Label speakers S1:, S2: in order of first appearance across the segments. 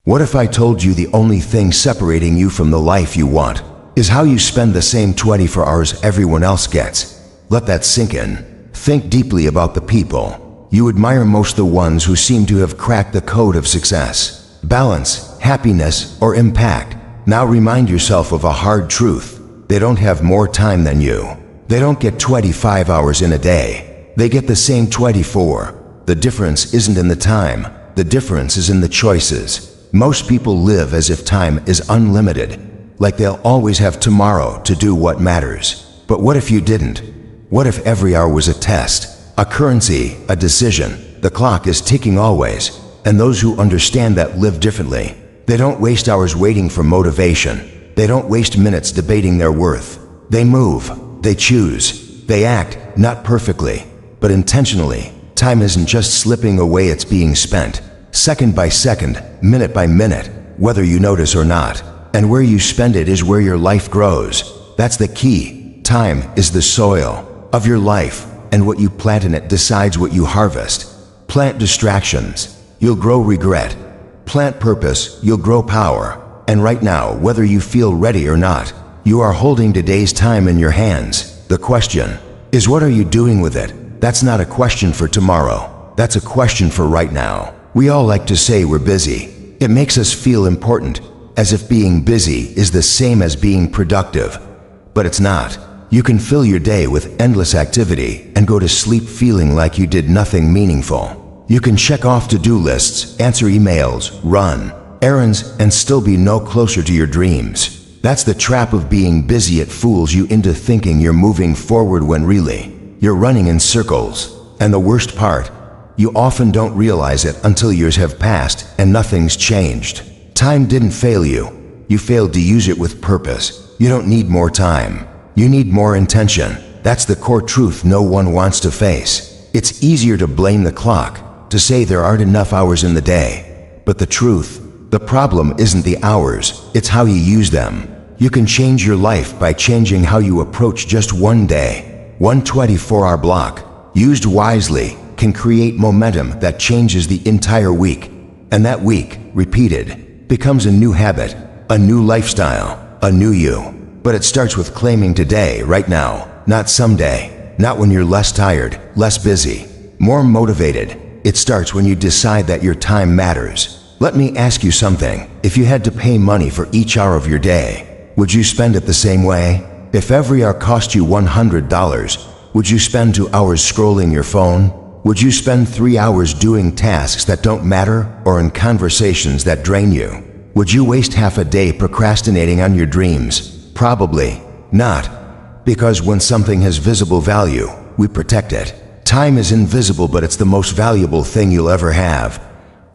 S1: What if I told you the only thing separating you from the life you want is how you spend the same 24 hours everyone else gets? Let that sink in. Think deeply about the people you admire most, the ones who seem to have cracked the code of success, balance, happiness, or impact. Now remind yourself of a hard truth. They don't have more time than you. They don't get 25 hours in a day. They get the same 24. The difference isn't in the time. The difference is in the choices. Most people live as if time is unlimited, like they'll always have tomorrow to do what matters. But what if you didn't? What if every hour was a test, a currency, a decision? The clock is ticking always, and those who understand that live differently. They don't waste hours waiting for motivation. They don't waste minutes debating their worth. They move, they choose, they act, not perfectly, but intentionally. Time isn't just slipping away, it's being spent. Second by second, minute by minute, whether you notice or not. And where you spend it is where your life grows. That's the key. Time is the soil of your life, and what you plant in it decides what you harvest. Plant distractions, you'll grow regret. Plant purpose, you'll grow power. And right now, whether you feel ready or not, you are holding today's time in your hands. The question is, what are you doing with it? That's not a question for tomorrow. That's a question for right now. We all like to say we're busy. It makes us feel important, as if being busy is the same as being productive. But it's not. You can fill your day with endless activity and go to sleep feeling like you did nothing meaningful. You can check off to-do lists, answer emails, run errands, and still be no closer to your dreams. That's the trap of being busy. It fools you into thinking you're moving forward when really, you're running in circles. And the worst part, you often don't realize it until years have passed and nothing's changed. Time didn't fail you. You failed to use it with purpose. You don't need more time. You need more intention. That's the core truth no one wants to face. It's easier to blame the clock, to say there aren't enough hours in the day. But the truth, the problem isn't the hours, it's how you use them. You can change your life by changing how you approach just one day. One 24-hour block, used wisely, can create momentum that changes the entire week. And that week, repeated, becomes a new habit, a new lifestyle, a new you. But it starts with claiming today, right now, not someday, not when you're less tired, less busy, more motivated. It starts when you decide that your time matters. Let me ask you something. If you had to pay money for each hour of your day, would you spend it the same way? If every hour cost you $100, would you spend 2 hours scrolling your phone? Would you spend 3 hours doing tasks that don't matter or in conversations that drain you? Would you waste half a day procrastinating on your dreams? Probably not. Because when something has visible value, we protect it. Time is invisible, but it's the most valuable thing you'll ever have.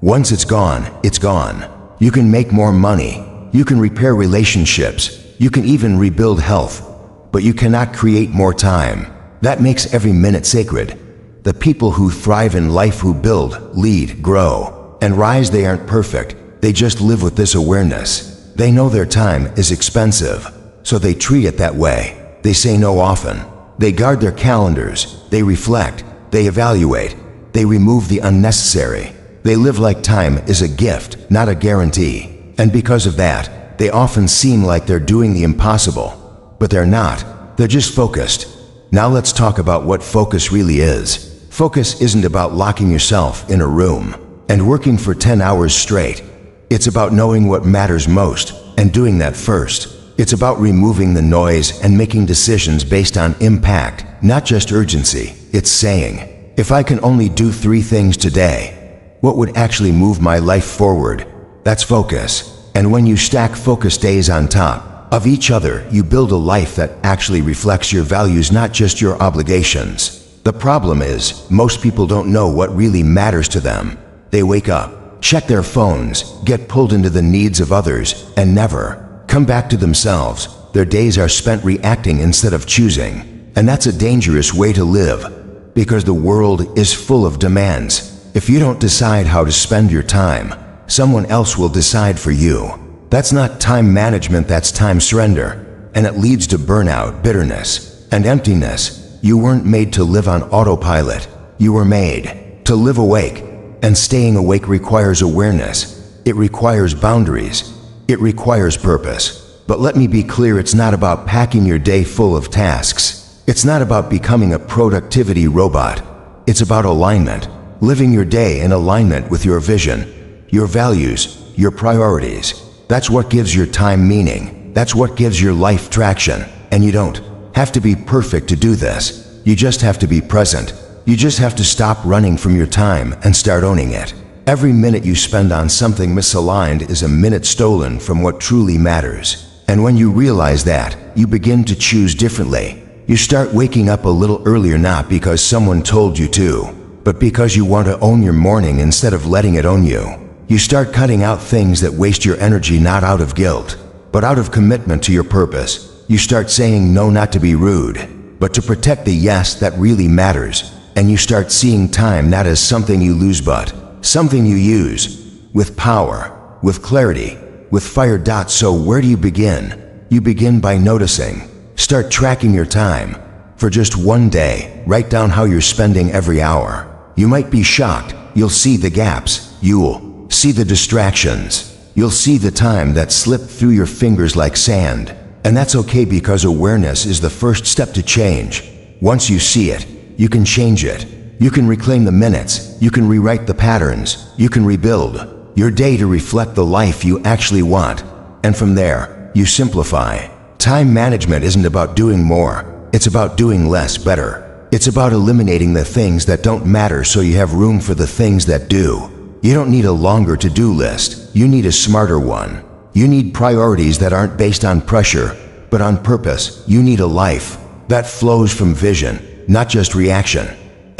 S1: Once it's gone, it's gone. You can make more money. You can repair relationships. You can even rebuild health. But you cannot create more time. That makes every minute sacred. The people who thrive in life, who build, lead, grow, and rise, they aren't perfect. They just live with this awareness. They know their time is expensive, so they treat it that way. They say no often. They guard their calendars. They reflect. They evaluate. They remove the unnecessary. They live like time is a gift, not a guarantee. And because of that, they often seem like they're doing the impossible. But they're not. They're just focused. Now let's talk about what focus really is. Focus isn't about locking yourself in a room and working for 10 hours straight. It's about knowing what matters most and doing that first. It's about removing the noise and making decisions based on impact, not just urgency. It's saying, if I can only do 3 things today, what would actually move my life forward? That's focus. And when you stack focus days on top of each other, you build a life that actually reflects your values, not just your obligations. The problem is, most people don't know what really matters to them. They wake up, check their phones, get pulled into the needs of others, and never come back to themselves. Their days are spent reacting instead of choosing. And that's a dangerous way to live, because the world is full of demands. If you don't decide how to spend your time, someone else will decide for you. That's not time management, that's time surrender. And it leads to burnout, bitterness, and emptiness. You weren't made to live on autopilot. You were made to live awake. And staying awake requires awareness. It requires boundaries. It requires purpose. But let me be clear, it's not about packing your day full of tasks. It's not about becoming a productivity robot. It's about alignment, living your day in alignment with your vision, your values, your priorities. That's what gives your time meaning. That's what gives your life traction. And you don't have to be perfect to do this. You just have to be present. You just have to stop running from your time and start owning it. Every minute you spend on something misaligned is a minute stolen from what truly matters. And when you realize that, you begin to choose differently. You start waking up a little earlier, not because someone told you to, but because you want to own your morning instead of letting it own you. You start cutting out things that waste your energy, not out of guilt, but out of commitment to your purpose. You start saying no, not to be rude, but to protect the yes that really matters. And you start seeing time not as something you lose, but something you use, with power, with clarity, with fire. So where do you begin? You begin by noticing. Start tracking your time. For just one day, write down how you're spending every hour. You might be shocked. You'll see the gaps. You'll see the distractions. You'll see the time that slipped through your fingers like sand. And that's okay, because awareness is the first step to change. Once you see it, you can change it. You can reclaim the minutes. You can rewrite the patterns. You can rebuild your day to reflect the life you actually want. And from there, you simplify. Time management isn't about doing more. It's about doing less better. It's about eliminating the things that don't matter so you have room for the things that do. You don't need a longer to-do list. You need a smarter one. You need priorities that aren't based on pressure, but on purpose. You need a life that flows from vision, not just reaction.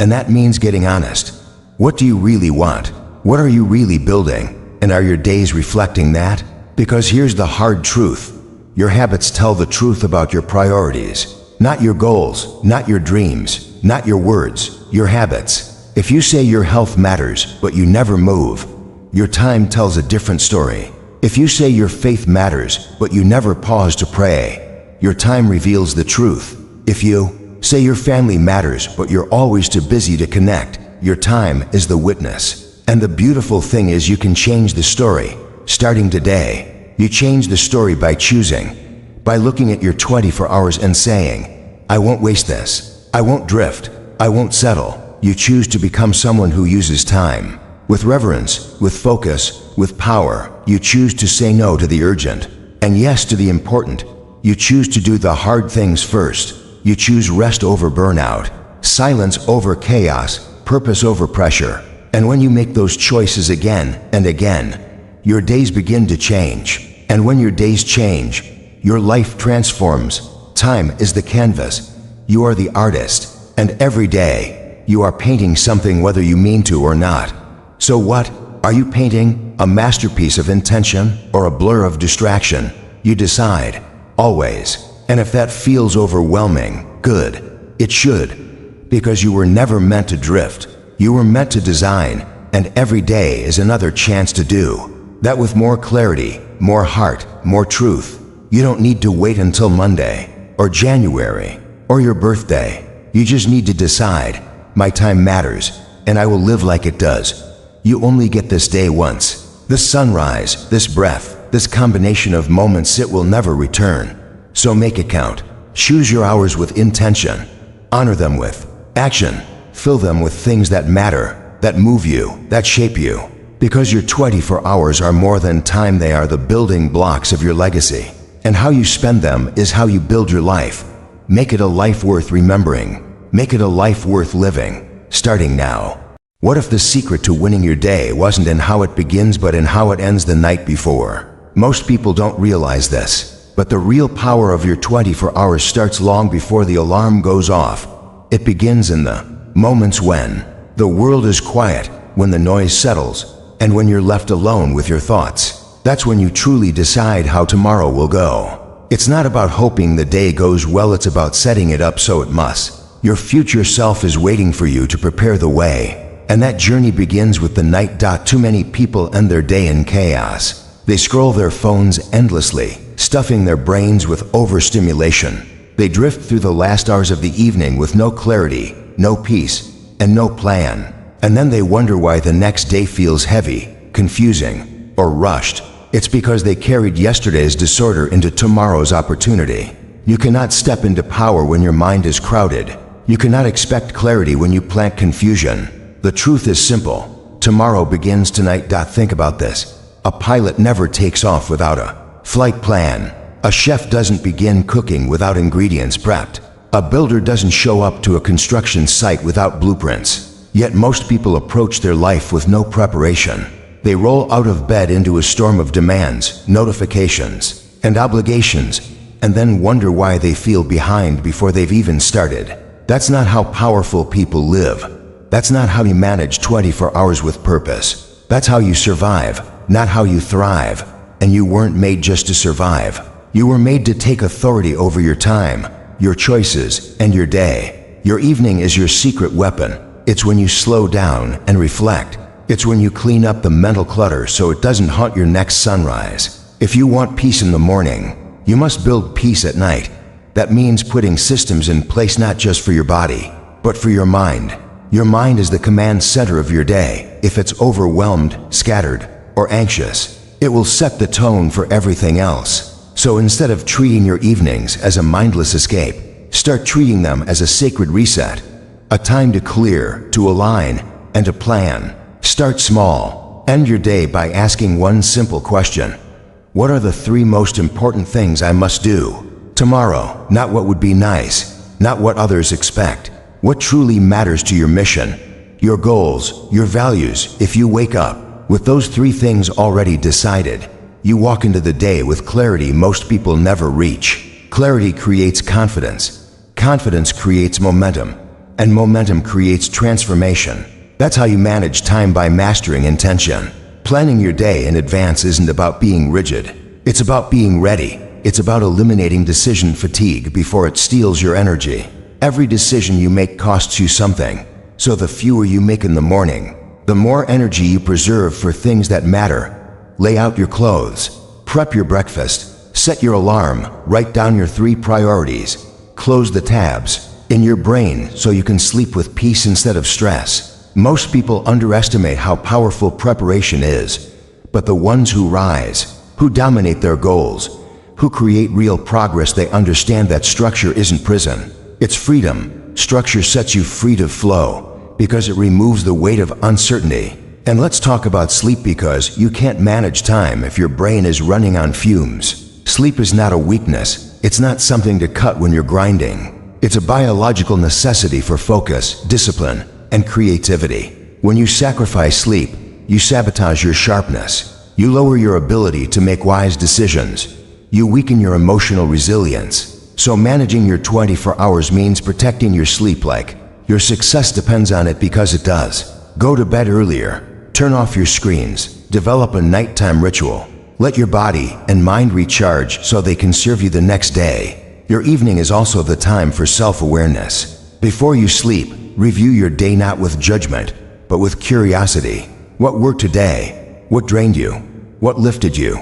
S1: And that means getting honest. What do you really want? What are you really building? And are your days reflecting that? Because here's the hard truth. Your habits tell the truth about your priorities. Not your goals, not your dreams, not your words, your habits. If you say your health matters, but you never move, your time tells a different story. If you say your faith matters, but you never pause to pray, your time reveals the truth. If you say your family matters, but you're always too busy to connect, your time is the witness. And the beautiful thing is, you can change the story, starting today. You change the story by choosing, by looking at your 24 hours and saying, I won't waste this. I won't drift. I won't settle. You choose to become someone who uses time with reverence, with focus, with power. You choose to say no to the urgent and yes to the important. You choose to do the hard things first. You choose rest over burnout, silence over chaos, purpose over pressure. And when you make those choices again and again, your days begin to change. And when your days change, your life transforms. Time is the canvas. You are the artist. And every day, you are painting something, whether you mean to or not. So what are you painting? A masterpiece of intention or a blur of distraction? You decide, always. And if that feels overwhelming, good. It should. Because you were never meant to drift. You were meant to design. And every day is another chance to do that with more clarity, more heart, more truth. You don't need to wait until Monday or January or your birthday. You just need to decide, my time matters, and I will live like it does. You only get this day once, this sunrise, this breath, this combination of moments. It will never return. So make it count. Choose your hours with intention. Honor them with action. Fill them with things that matter, that move you, that shape you. Because your 24 hours are more than time. They are the building blocks of your legacy. And how you spend them is how you build your life. Make it a life worth remembering. Make it a life worth living, starting now. What if the secret to winning your day wasn't in how it begins, but in how it ends the night before? Most people don't realize this, but the real power of your 24 hours starts long before the alarm goes off. It begins in the moments when the world is quiet, when the noise settles, and when you're left alone with your thoughts. That's when you truly decide how tomorrow will go. It's not about hoping the day goes well, it's about setting it up so it must. Your future self is waiting for you to prepare the way. And that journey begins with the night. Too many people end their day in chaos. They scroll their phones endlessly, stuffing their brains with overstimulation. They drift through the last hours of the evening with no clarity, no peace, and no plan. And then they wonder why the next day feels heavy, confusing, or rushed. It's because they carried yesterday's disorder into tomorrow's opportunity. You cannot step into power when your mind is crowded. You cannot expect clarity when you plant confusion. The truth is simple. Tomorrow begins tonight. Think about this. A pilot never takes off without a flight plan. A chef doesn't begin cooking without ingredients prepped. A builder doesn't show up to a construction site without blueprints. Yet most people approach their life with no preparation. They roll out of bed into a storm of demands, notifications, and obligations, and then wonder why they feel behind before they've even started. That's not how powerful people live. That's not how you manage 24 hours with purpose. That's how you survive, not how you thrive. And you weren't made just to survive. You were made to take authority over your time, your choices, and your day. Your evening is your secret weapon. It's when you slow down and reflect. It's when you clean up the mental clutter so it doesn't haunt your next sunrise. If you want peace in the morning, you must build peace at night. That means putting systems in place not just for your body, but for your mind. Your mind is the command center of your day. If it's overwhelmed, scattered, or anxious, it will set the tone for everything else. So instead of treating your evenings as a mindless escape, start treating them as a sacred reset. A time to clear, to align, and to plan. Start small. End your day by asking one simple question. What are the 3 most important things I must do tomorrow? Not what would be nice, not what others expect. What truly matters to your mission, your goals, your values. If you wake up with those 3 things already decided, you walk into the day with clarity most people never reach. Clarity creates confidence. Confidence creates momentum. And momentum creates transformation. That's how you manage time, by mastering intention. Planning your day in advance isn't about being rigid. It's about being ready. It's about eliminating decision fatigue before it steals your energy. Every decision you make costs you something. So the fewer you make in the morning, the more energy you preserve for things that matter. Lay out your clothes, prep your breakfast, set your alarm, write down your 3 priorities, close the tabs in your brain so you can sleep with peace instead of stress. Most people underestimate how powerful preparation is, but the ones who rise, who dominate their goals, who create real progress, they understand that structure isn't prison, it's freedom. Structure sets you free to flow because it removes the weight of uncertainty. And let's talk about sleep, because you can't manage time if your brain is running on fumes. Sleep is not a weakness. It's not something to cut when you're grinding. It's a biological necessity for focus, discipline, and creativity. When you sacrifice sleep, you sabotage your sharpness. You lower your ability to make wise decisions. You weaken your emotional resilience. So managing your 24 hours means protecting your sleep like your success depends on it, because it does. Go to bed earlier. Turn off your screens. Develop a nighttime ritual. Let your body and mind recharge so they can serve you the next day. Your evening is also the time for self-awareness. Before you sleep, review your day not with judgment, but with curiosity. What worked today? What drained you? What lifted you?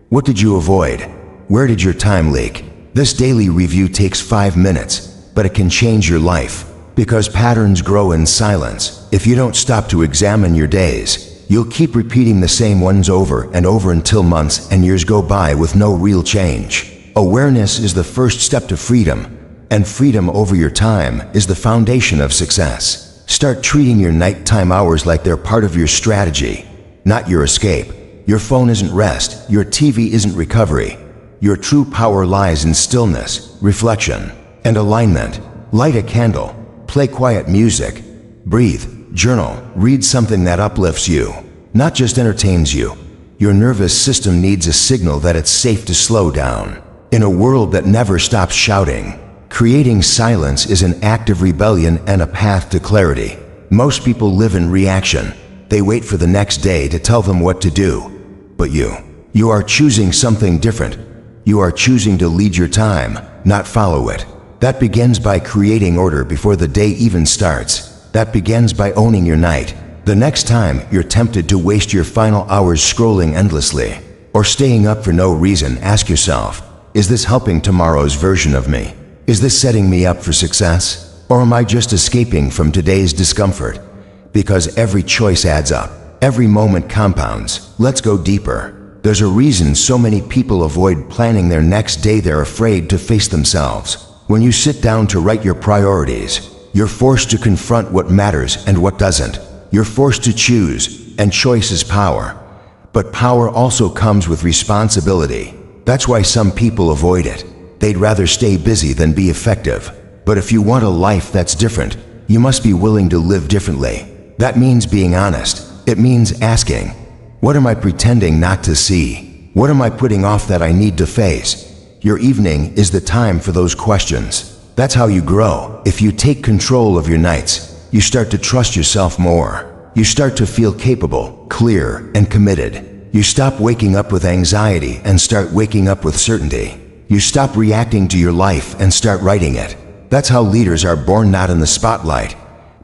S1: What did you avoid? Where did your time leak? This daily review takes 5 minutes, but it can change your life. Because patterns grow in silence. If you don't stop to examine your days, you'll keep repeating the same ones over and over until months and years go by with no real change. Awareness is the first step to freedom, and freedom over your time is the foundation of success. Start treating your nighttime hours like they're part of your strategy, not your escape. Your phone isn't rest. Your TV isn't recovery. Your true power lies in stillness, reflection, and alignment. Light a candle. Play quiet music. Breathe. Journal. Read something that uplifts you, not just entertains you. Your nervous system needs a signal that it's safe to slow down. In a world that never stops shouting, creating silence is an act of rebellion and a path to clarity. Most people live in reaction. They wait for the next day to tell them what to do. But you are choosing something different. You are choosing to lead your time, not follow it. That begins by creating order before the day even starts. That begins by owning your night. The next time you're tempted to waste your final hours scrolling endlessly or staying up for no reason, ask yourself, is this helping tomorrow's version of me? Is this setting me up for success? Or am I just escaping from today's discomfort? Because every choice adds up. Every moment compounds. Let's go deeper. There's a reason so many people avoid planning their next day. They're afraid to face themselves. When you sit down to write your priorities, you're forced to confront what matters and what doesn't. You're forced to choose, and choice is power. But power also comes with responsibility. That's why some people avoid it. They'd rather stay busy than be effective. But if you want a life that's different, you must be willing to live differently. That means being honest. It means asking, what am I pretending not to see? What am I putting off that I need to face? Your evening is the time for those questions. That's how you grow. If you take control of your nights, you start to trust yourself more. You start to feel capable, clear, and committed. You stop waking up with anxiety and start waking up with certainty. You stop reacting to your life and start writing it. That's how leaders are born, not in the spotlight,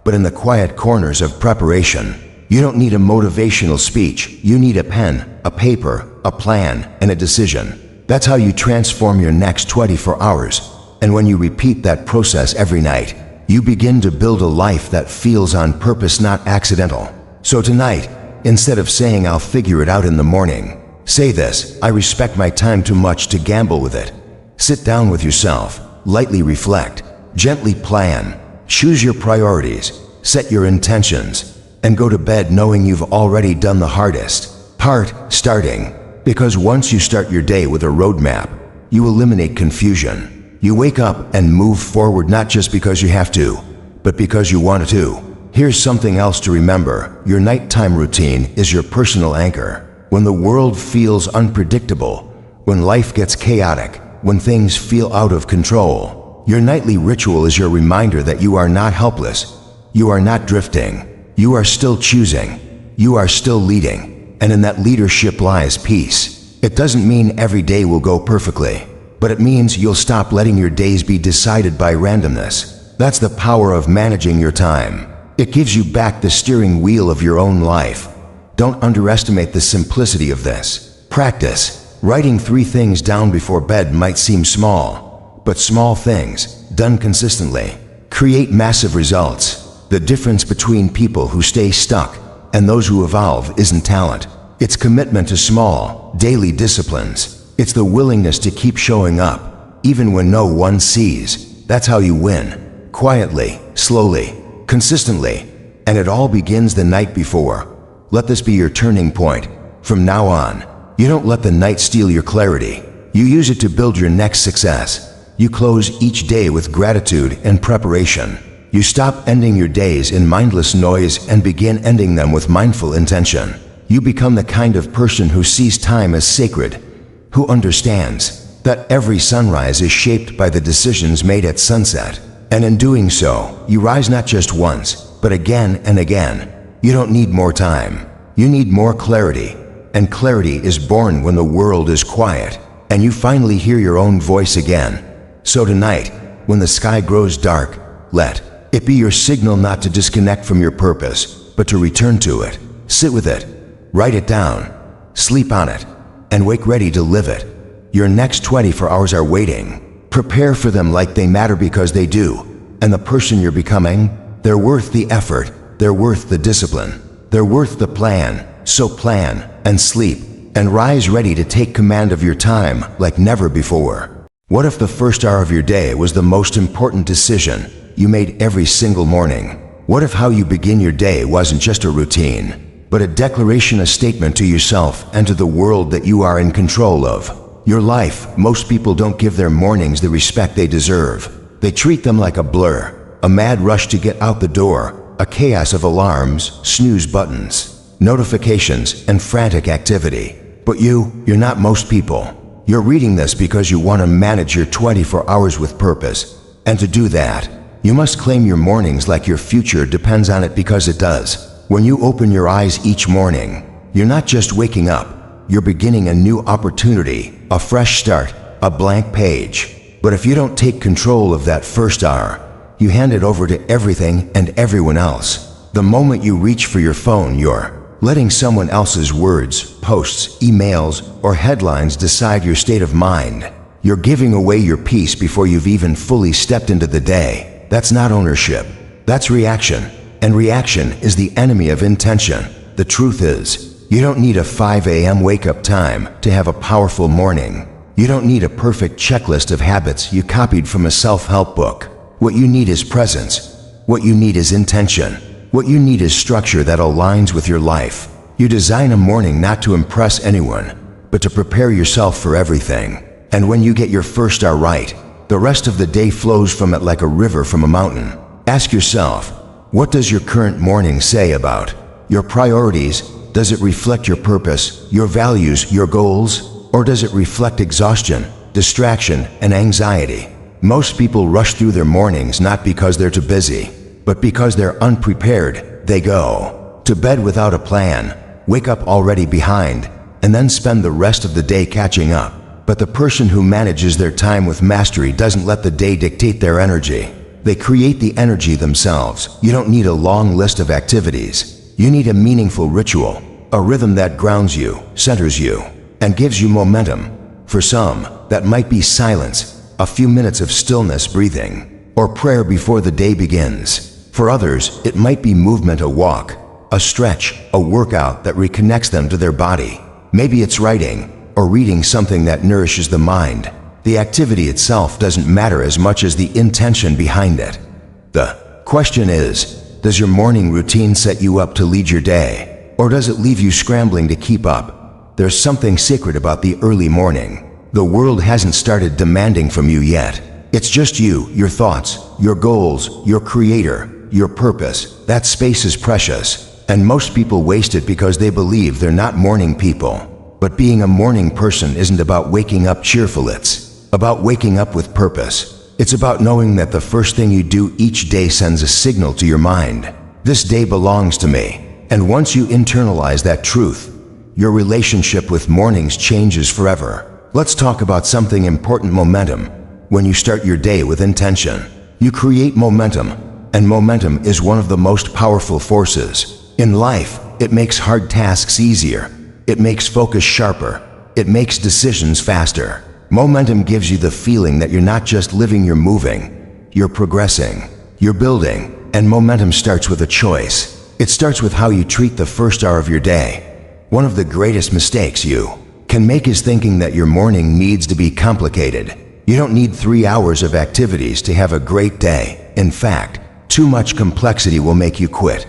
S1: but in the quiet corners of preparation. You don't need a motivational speech. You need a pen, a paper, a plan, and a decision. That's how you transform your next 24 hours. And when you repeat that process every night, you begin to build a life that feels on purpose, not accidental. So tonight, instead of saying I'll figure it out in the morning, say this: I respect my time too much to gamble with it. Sit down with yourself, lightly reflect, gently plan, choose your priorities, set your intentions, and go to bed knowing you've already done the hardest part, starting. Because once you start your day with a roadmap, you eliminate confusion. You wake up and move forward, not just because you have to, but because you want to. Here's something else to remember. Your nighttime routine is your personal anchor. When the world feels unpredictable, when life gets chaotic, when things feel out of control, your nightly ritual is your reminder that you are not helpless. You are not drifting. You are still choosing. You are still leading. And in that leadership lies peace. It doesn't mean every day will go perfectly, but it means you'll stop letting your days be decided by randomness. That's the power of managing your time. It gives you back the steering wheel of your own life. Don't underestimate the simplicity of this. Practice. Writing 3 things down before bed might seem small, but small things, done consistently, create massive results. The difference between people who stay stuck and those who evolve isn't talent. It's commitment to small, daily disciplines. It's the willingness to keep showing up, even when no one sees. That's how you win. Quietly, slowly, consistently. And it all begins the night before. Let this be your turning point. From now on, you don't let the night steal your clarity. You use it to build your next success. You close each day with gratitude and preparation. You stop ending your days in mindless noise and begin ending them with mindful intention. You become the kind of person who sees time as sacred, who understands that every sunrise is shaped by the decisions made at sunset. And in doing so, you rise not just once, but again and again. You don't need more time. You need more clarity. And clarity is born when the world is quiet, and you finally hear your own voice again. So tonight, when the sky grows dark, let it be your signal not to disconnect from your purpose, but to return to it. Sit with it. Write it down. Sleep on it. And wake ready to live it. Your next 24 hours are waiting. Prepare for them like they matter, because they do. And the person you're becoming, they're worth the effort. They're worth the discipline. They're worth the plan. So plan and sleep and rise ready to take command of your time like never before. What if the first hour of your day was the most important decision you made every single morning? What if how you begin your day wasn't just a routine, but a declaration, a statement to yourself and to the world that you are in control of your life? Most people don't give their mornings the respect they deserve. They treat them like a blur, a mad rush to get out the door, a chaos of alarms, snooze buttons, notifications, and frantic activity. But you're not most people. You're reading this because you want to manage your 24 hours with purpose. And to do that, you must claim your mornings like your future depends on it, because it does. When you open your eyes each morning, you're not just waking up, you're beginning a new opportunity, a fresh start, a blank page. But if you don't take control of that first hour, you hand it over to everything and everyone else. The moment you reach for your phone, you're letting someone else's words, posts, emails, or headlines decide your state of mind. You're giving away your peace before you've even fully stepped into the day. That's not ownership. That's reaction. And reaction is the enemy of intention. The truth is, you don't need a 5 a.m. wake-up time to have a powerful morning. You don't need a perfect checklist of habits you copied from a self-help book. What you need is presence. What you need is intention. What you need is structure that aligns with your life. You design a morning not to impress anyone, but to prepare yourself for everything. And when you get your first hour right, the rest of the day flows from it like a river from a mountain. Ask yourself, what does your current morning say about your priorities? Does it reflect your purpose, your values, your goals? Or does it reflect exhaustion, distraction, and anxiety? Most people rush through their mornings not because they're too busy, but because they're unprepared. They go to bed without a plan, wake up already behind, and then spend the rest of the day catching up. But the person who manages their time with mastery doesn't let the day dictate their energy. They create the energy themselves. You don't need a long list of activities. You need a meaningful ritual, a rhythm that grounds you, centers you, and gives you momentum. For some, that might be silence, a few minutes of stillness, breathing, or prayer before the day begins. For others, it might be movement, a walk, a stretch, a workout that reconnects them to their body. Maybe it's writing or reading something that nourishes the mind. The activity itself doesn't matter as much as the intention behind it. The question is, does your morning routine set you up to lead your day, or does it leave you scrambling to keep up? There's something sacred about the early morning. The world hasn't started demanding from you yet. It's just you, your thoughts, your goals, your creator, your purpose. That space is precious, and most people waste it because they believe they're not morning people. But being a morning person isn't about waking up cheerful. It's about waking up with purpose. It's about knowing that the first thing you do each day sends a signal to your mind. This day belongs to me. And once you internalize that truth, your relationship with mornings changes forever. Let's talk about something important: momentum. When you start your day with intention, you create momentum. And momentum is one of the most powerful forces in life. It makes hard tasks easier. It makes focus sharper. It makes decisions faster. Momentum gives you the feeling that you're not just living, you're moving. You're progressing. You're building. And momentum starts with a choice. It starts with how you treat the first hour of your day. One of the greatest mistakes you can make is thinking that your morning needs to be complicated. You don't need 3 hours of activities to have a great day. In fact, too much complexity will make you quit.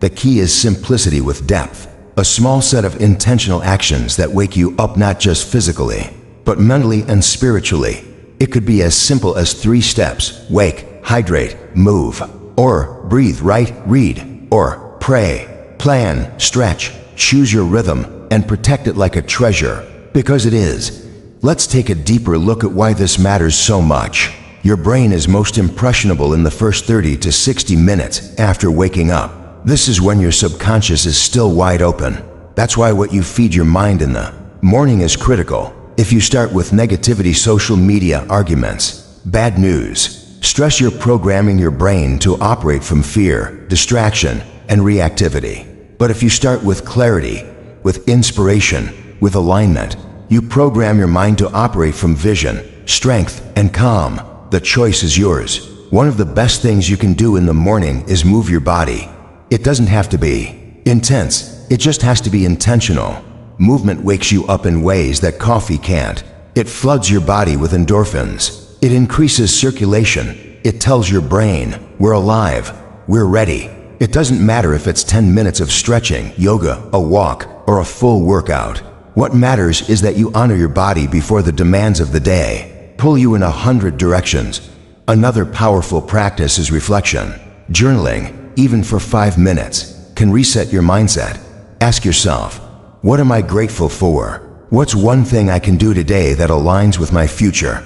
S1: The key is simplicity with depth. A small set of intentional actions that wake you up not just physically, but mentally and spiritually. It could be as simple as 3 steps: wake, hydrate, move, or breathe, write, read, or pray, plan, stretch. Choose your rhythm and protect it like a treasure, because it is. Let's take a deeper look at why this matters so much. Your brain is most impressionable in the first 30 to 60 minutes after waking up. This is when your subconscious is still wide open. That's why what you feed your mind in the morning is critical. If you start with negativity, social media, arguments, bad news, stress, you're programming your brain to operate from fear, distraction, and reactivity. But if you start with clarity, with inspiration, with alignment, you program your mind to operate from vision, strength, and calm. The choice is yours. One of the best things you can do in the morning is move your body. It doesn't have to be intense. It just has to be intentional. Movement wakes you up in ways that coffee can't. It floods your body with endorphins. It increases circulation. It tells your brain, we're alive, we're ready. It doesn't matter if it's 10 minutes of stretching, yoga, a walk, or a full workout. What matters is that you honor your body before the demands of the day pull you in 100 directions. Another powerful practice is reflection. Journaling, even for 5 minutes, can reset your mindset. Ask yourself, what am I grateful for? What's one thing I can do today that aligns with my future?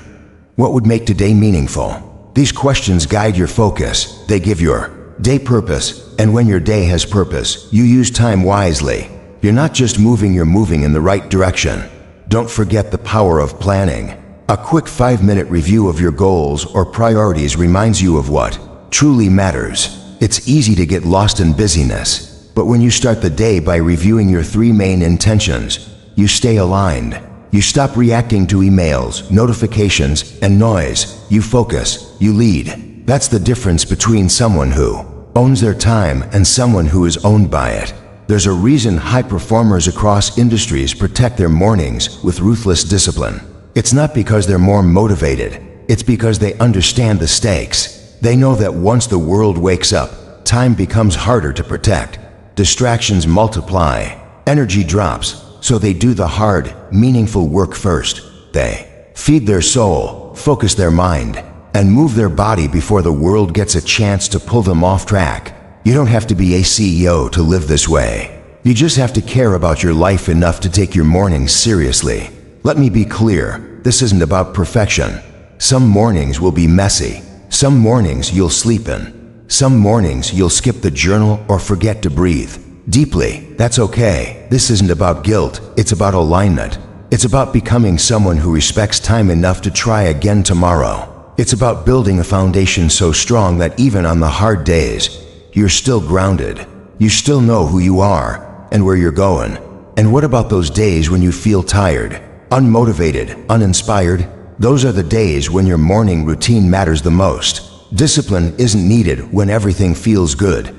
S1: What would make today meaningful? These questions guide your focus. They give your day purpose. And when your day has purpose, you use time wisely. You're not just moving, you're moving in the right direction. Don't forget the power of planning. A quick 5-minute review of your goals or priorities reminds you of what truly matters. It's easy to get lost in busyness, but when you start the day by reviewing your 3 main intentions, you stay aligned. You stop reacting to emails, notifications, and noise. You focus, you lead. That's the difference between someone who owns their time and someone who is owned by it. There's a reason high performers across industries protect their mornings with ruthless discipline. It's not because they're more motivated. It's because they understand the stakes. They know that once the world wakes up, time becomes harder to protect. Distractions multiply. Energy drops. So they do the hard, meaningful work first. They feed their soul, focus their mind, and move their body before the world gets a chance to pull them off track. You don't have to be a CEO to live this way. You just have to care about your life enough to take your mornings seriously. Let me be clear, this isn't about perfection. Some mornings will be messy. Some mornings you'll sleep in. Some mornings you'll skip the journal or forget to breathe deeply. That's okay. This isn't about guilt, it's about alignment. It's about becoming someone who respects time enough to try again tomorrow. It's about building a foundation so strong that even on the hard days, you're still grounded. You still know who you are and where you're going. And what about those days when you feel tired, unmotivated, uninspired? Those are the days when your morning routine matters the most. Discipline isn't needed when everything feels good.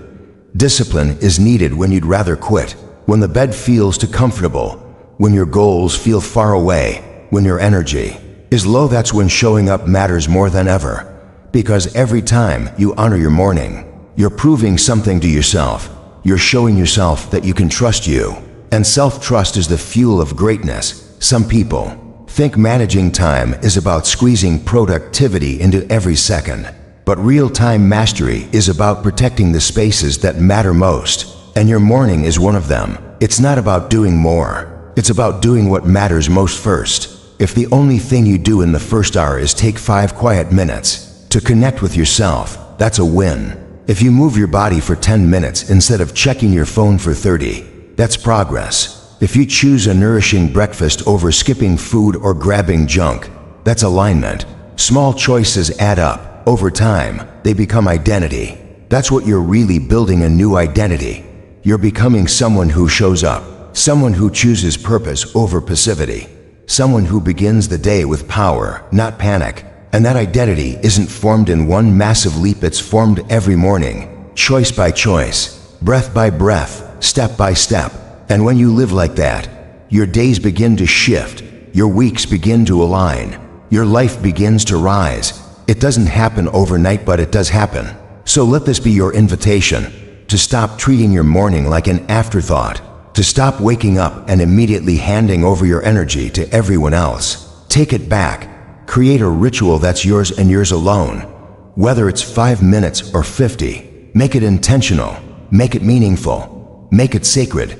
S1: Discipline is needed when you'd rather quit, when the bed feels too comfortable, when your goals feel far away, when your energy is low. That's when showing up matters more than ever. Because every time you honor your morning, you're proving something to yourself. You're showing yourself that you can trust you. And self-trust is the fuel of greatness. Some people think managing time is about squeezing productivity into every second. But real-time mastery is about protecting the spaces that matter most. And your morning is one of them. It's not about doing more. It's about doing what matters most first. If the only thing you do in the first hour is take 5 quiet minutes to connect with yourself, that's a win. If you move your body for 10 minutes instead of checking your phone for 30, that's progress. If you choose a nourishing breakfast over skipping food or grabbing junk, that's alignment. Small choices add up. Over time, they become identity. That's what you're really building, a new identity. You're becoming someone who shows up, someone who chooses purpose over passivity, someone who begins the day with power, not panic. And that identity isn't formed in one massive leap, it's formed every morning, choice by choice, breath by breath, step by step. And when you live like that, your days begin to shift, your weeks begin to align, your life begins to rise. It doesn't happen overnight, but it does happen. So let this be your invitation to stop treating your morning like an afterthought, to stop waking up and immediately handing over your energy to everyone else. Take it back. Create a ritual that's yours and yours alone. Whether it's 5 minutes or 50, make it intentional, make it meaningful, make it sacred.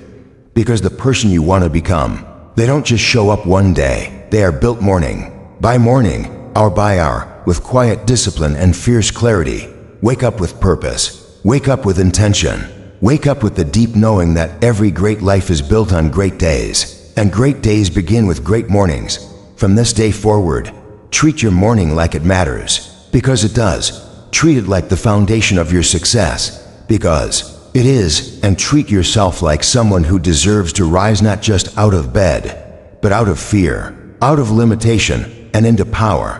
S1: Because the person you want to become, they don't just show up one day, they are built morning by morning, hour by hour, with quiet discipline and fierce clarity. Wake up with purpose, wake up with intention, wake up with the deep knowing that every great life is built on great days, and great days begin with great mornings. From this day forward, treat your morning like it matters, because it does. Treat it like the foundation of your success, because it is. And treat yourself like someone who deserves to rise not just out of bed, but out of fear, out of limitation, and into power.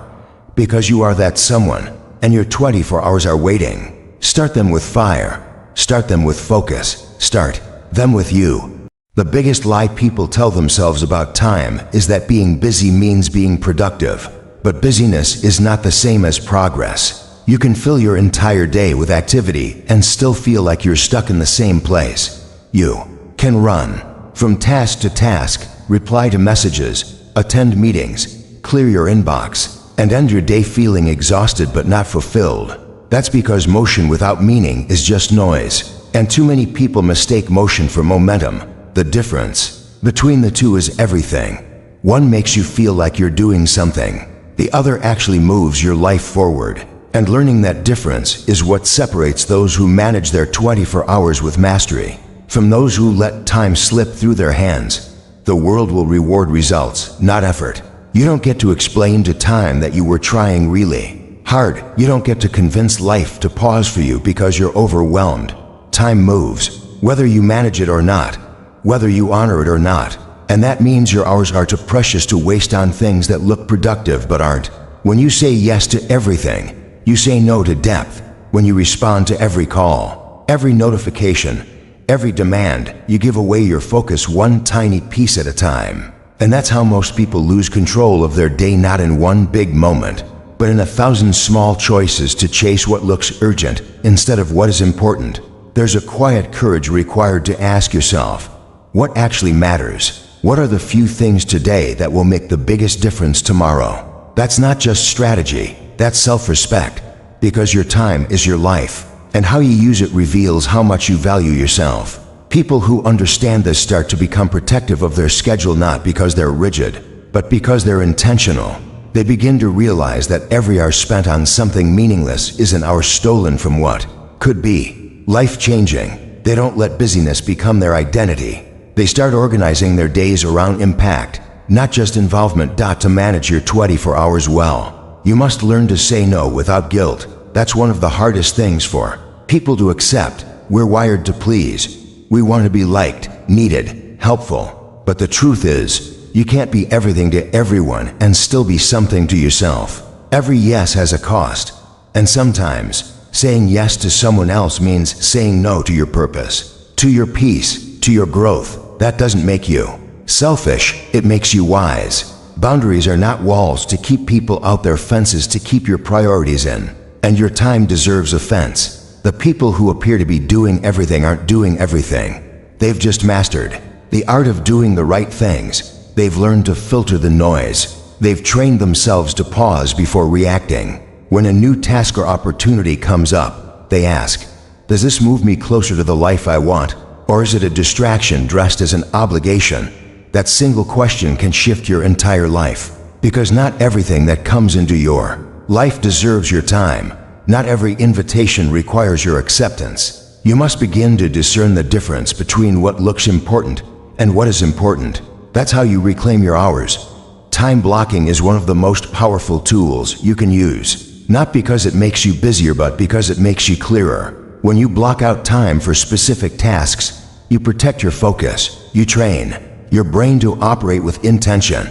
S1: Because you are that someone, and your 24 hours are waiting. Start them with fire. Start them with focus. Start them with you. The biggest lie people tell themselves about time is that being busy means being productive. But busyness is not the same as progress. You can fill your entire day with activity and still feel like you're stuck in the same place. You can run from task to task, reply to messages, attend meetings, clear your inbox, and end your day feeling exhausted but not fulfilled. That's because motion without meaning is just noise. And too many people mistake motion for momentum. The difference between the two is everything. One makes you feel like you're doing something. The other actually moves your life forward. And learning that difference is what separates those who manage their 24 hours with mastery from those who let time slip through their hands. The world will reward results, not effort. You don't get to explain to time that you were trying really hard. You don't get to convince life to pause for you because you're overwhelmed. Time moves, whether you manage it or not, whether you honor it or not. And that means your hours are too precious to waste on things that look productive but aren't. When you say yes to everything, you say no to depth. When you respond to every call, every notification, Every demand, you give away your focus one tiny piece at a time. And that's how most people lose control of their day, not in one big moment, but in 1,000 small choices to chase what looks urgent instead of what is important. There's a quiet courage required to ask yourself, what actually matters? What are the few things today that will make the biggest difference tomorrow? That's not just strategy, that's self-respect, because your time is your life, and how you use it reveals how much you value yourself. People who understand this start to become protective of their schedule, not because they're rigid, but because they're intentional. They begin to realize that every hour spent on something meaningless is an hour stolen from what could be life-changing. They don't let busyness become their identity. They start organizing their days around impact, not just involvement. To manage your 24 hours well, you must learn to say no without guilt. That's one of the hardest things for people to accept. We're wired to please. We want to be liked, needed, helpful. But the truth is, you can't be everything to everyone and still be something to yourself. Every yes has a cost. And sometimes, saying yes to someone else means saying no to your purpose, to your peace, to your growth. That doesn't make you selfish, it makes you wise. Boundaries are not walls to keep people out, they're fences to keep your priorities in. And your time deserves a fence. The people who appear to be doing everything aren't doing everything. They've just mastered the art of doing the right things. They've learned to filter the noise. They've trained themselves to pause before reacting. When a new task or opportunity comes up, they ask, does this move me closer to the life I want? Or is it a distraction dressed as an obligation? That single question can shift your entire life. Because not everything that comes into your life deserves your time. Not every invitation requires your acceptance. You must begin to discern the difference between what looks important and what is important. That's how you reclaim your hours. Time blocking is one of the most powerful tools you can use. Not because it makes you busier, but because it makes you clearer. When you block out time for specific tasks, you protect your focus. You train your brain to operate with intention.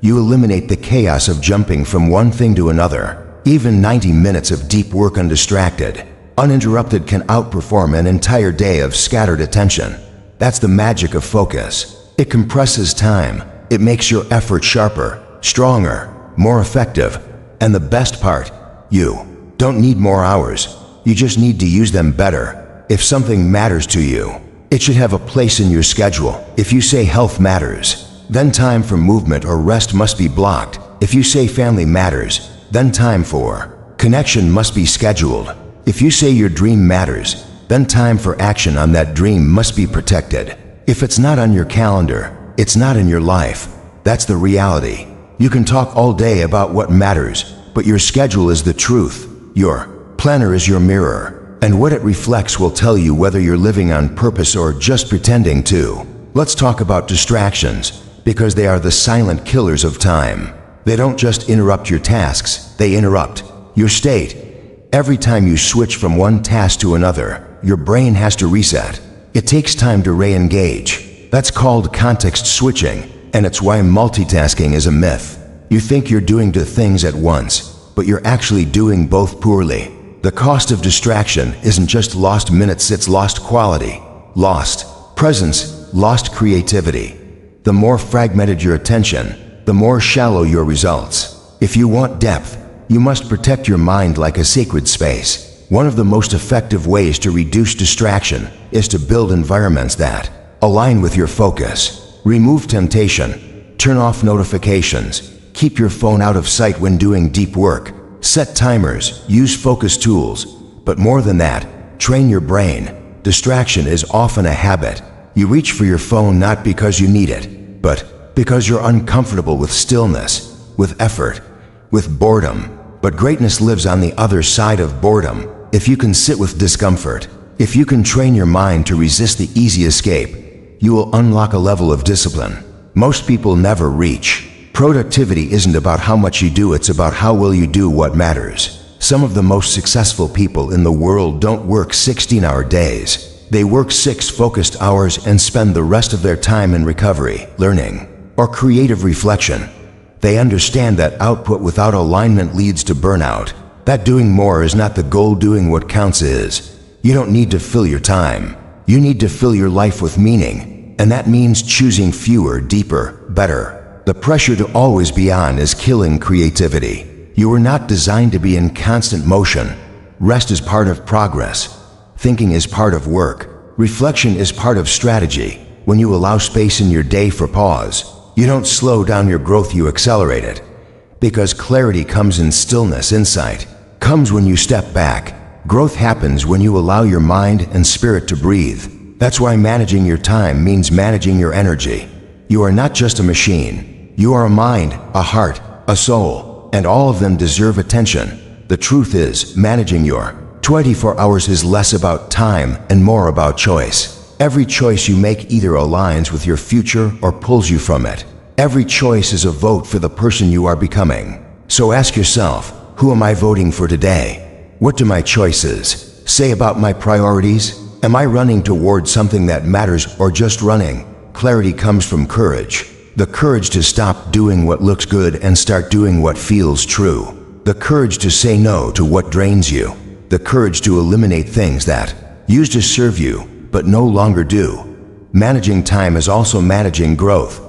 S1: You eliminate the chaos of jumping from one thing to another. Even 90 minutes of deep work undistracted, uninterrupted can outperform an entire day of scattered attention. That's the magic of focus. It compresses time. It makes your effort sharper, stronger, more effective. And the best part, you don't need more hours. You just need to use them better. If something matters to you, it should have a place in your schedule. If you say health matters, then time for movement or rest must be blocked. If you say family matters, then time for connection must be scheduled. If you say your dream matters, then time for action on that dream must be protected. If it's not on your calendar, it's not in your life. That's the reality. You can talk all day about what matters, but your schedule is the truth. Your planner is your mirror, and what it reflects will tell you whether you're living on purpose or just pretending to. Let's talk about distractions, because they are the silent killers of time. They don't just interrupt your tasks, they interrupt your state. Every time you switch from one task to another, your brain has to reset. It takes time to re-engage. That's called context switching, and it's why multitasking is a myth. You think you're doing two things at once, but you're actually doing both poorly. The cost of distraction isn't just lost minutes, it's lost quality, lost presence, lost creativity. The more fragmented your attention, the more shallow your results. If you want depth, you must protect your mind like a sacred space. One of the most effective ways to reduce distraction is to build environments that align with your focus. Remove temptation, turn off notifications, keep your phone out of sight when doing deep work, set timers, use focus tools, but more than that, train your brain. Distraction is often a habit. You reach for your phone not because you need it, but because you're uncomfortable with stillness, with effort, with boredom. But greatness lives on the other side of boredom. If you can sit with discomfort, if you can train your mind to resist the easy escape, you will unlock a level of discipline most people never reach. Productivity isn't about how much you do, it's about how well you do what matters. Some of the most successful people in the world don't work 16-hour days. They work 6 focused hours and spend the rest of their time in recovery, learning, or creative reflection. They understand that output without alignment leads to burnout. That doing more is not the goal, doing what counts is. You don't need to fill your time. You need to fill your life with meaning, and that means choosing fewer, deeper, better. The pressure to always be on is killing creativity. You were not designed to be in constant motion. Rest is part of progress. Thinking is part of work. Reflection is part of strategy. When you allow space in your day for pause, you don't slow down your growth, you accelerate it. Because clarity comes in stillness, insight comes when you step back. Growth happens when you allow your mind and spirit to breathe. That's why managing your time means managing your energy. You are not just a machine. You are a mind, a heart, a soul, and all of them deserve attention. The truth is, managing your 24 hours is less about time and more about choice. Every choice you make either aligns with your future or pulls you from it. Every choice is a vote for the person you are becoming. So ask yourself, who am I voting for today? What do my choices say about my priorities? Am I running toward something that matters or just running? Clarity comes from courage. The courage to stop doing what looks good and start doing what feels true. The courage to say no to what drains you. The courage to eliminate things that used to serve you but no longer do. Managing time is also managing growth.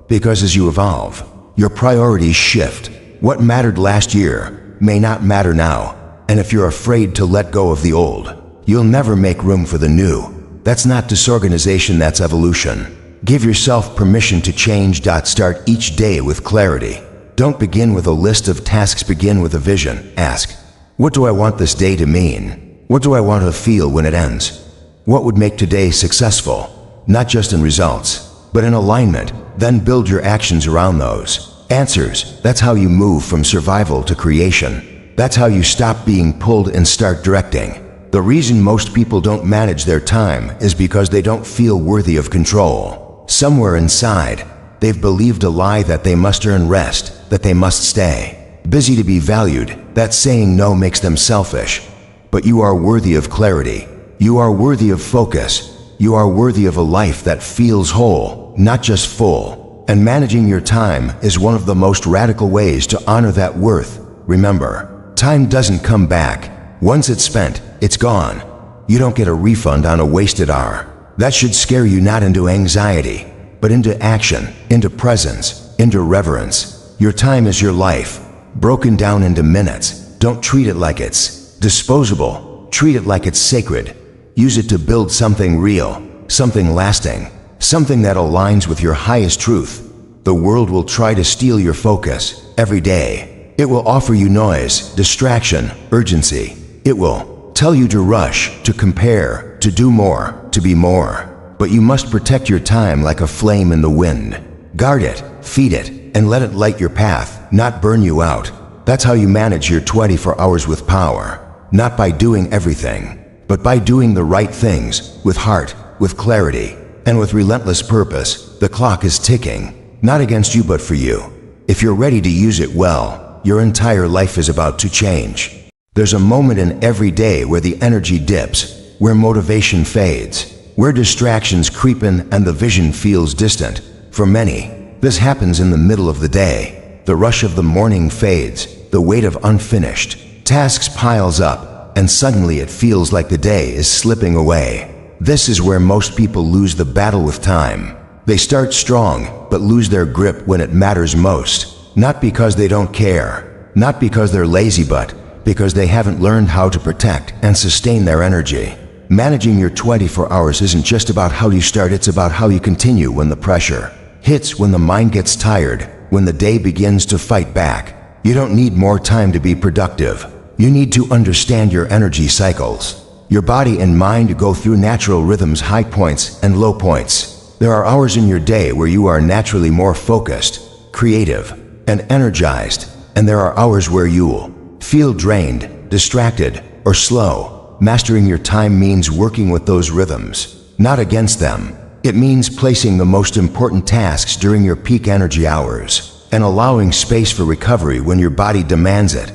S1: Because as you evolve, your priorities shift. What mattered last year may not matter now. And if you're afraid to let go of the old, you'll never make room for the new. That's not disorganization, that's evolution. Give yourself permission to change. Start each day with clarity. Don't begin with a list of tasks, begin with a vision. Ask, what do I want this day to mean? What do I want to feel when it ends? What would make today successful? Not just in results, but in alignment. Then build your actions around those answers. That's how you move from survival to creation. That's how you stop being pulled and start directing. The reason most people don't manage their time is because they don't feel worthy of control. Somewhere inside, they've believed a lie that they must earn rest, that they must stay busy to be valued. That saying no makes them selfish. But you are worthy of clarity. You are worthy of focus. You are worthy of a life that feels whole, not just full. And managing your time is one of the most radical ways to honor that worth. Remember, time doesn't come back. Once it's spent, it's gone. You don't get a refund on a wasted hour. That should scare you not into anxiety, but into action, into presence, into reverence. Your time is your life, broken down into minutes. Don't treat it like it's disposable. Treat it like it's sacred. Use it to build something real, something lasting, something that aligns with your highest truth. The world will try to steal your focus every day. It will offer you noise, distraction, urgency. It will tell you to rush, to compare, to do more, to be more. But you must protect your time like a flame in the wind. Guard it, feed it, and let it light your path, not burn you out. That's how you manage your 24 hours with power. Not by doing everything, but by doing the right things, with heart, with clarity, and with relentless purpose. The clock is ticking, not against you but for you. If you're ready to use it well, your entire life is about to change. There's a moment in every day where the energy dips, where motivation fades, where distractions creep in and the vision feels distant. For many, this happens in the middle of the day. The rush of the morning fades, the weight of unfinished tasks piles up, and suddenly it feels like the day is slipping away. This is where most people lose the battle with time. They start strong, but lose their grip when it matters most. Not because they don't care, not because they're lazy, but because they haven't learned how to protect and sustain their energy. Managing your 24 hours isn't just about how you start, it's about how you continue when the pressure hits, when the mind gets tired, when the day begins to fight back. You don't need more time to be productive. You need to understand your energy cycles. Your body and mind go through natural rhythms, high points and low points. There are hours in your day where you are naturally more focused, creative, and energized, and there are hours where you'll feel drained, distracted, or slow. Mastering your time means working with those rhythms, not against them. It means placing the most important tasks during your peak energy hours and allowing space for recovery when your body demands it.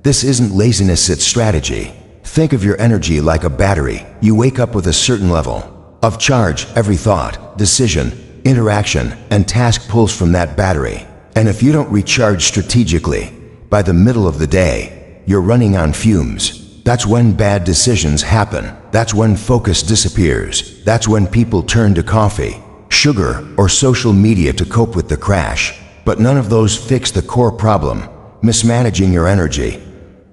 S1: This isn't laziness, it's strategy. Think of your energy like a battery. You wake up with a certain level of charge. Every thought, decision, interaction, and task pulls from that battery. And if you don't recharge strategically, by the middle of the day, you're running on fumes. That's when bad decisions happen. That's when focus disappears. That's when people turn to coffee, sugar, or social media to cope with the crash. But none of those fix the core problem, mismanaging your energy.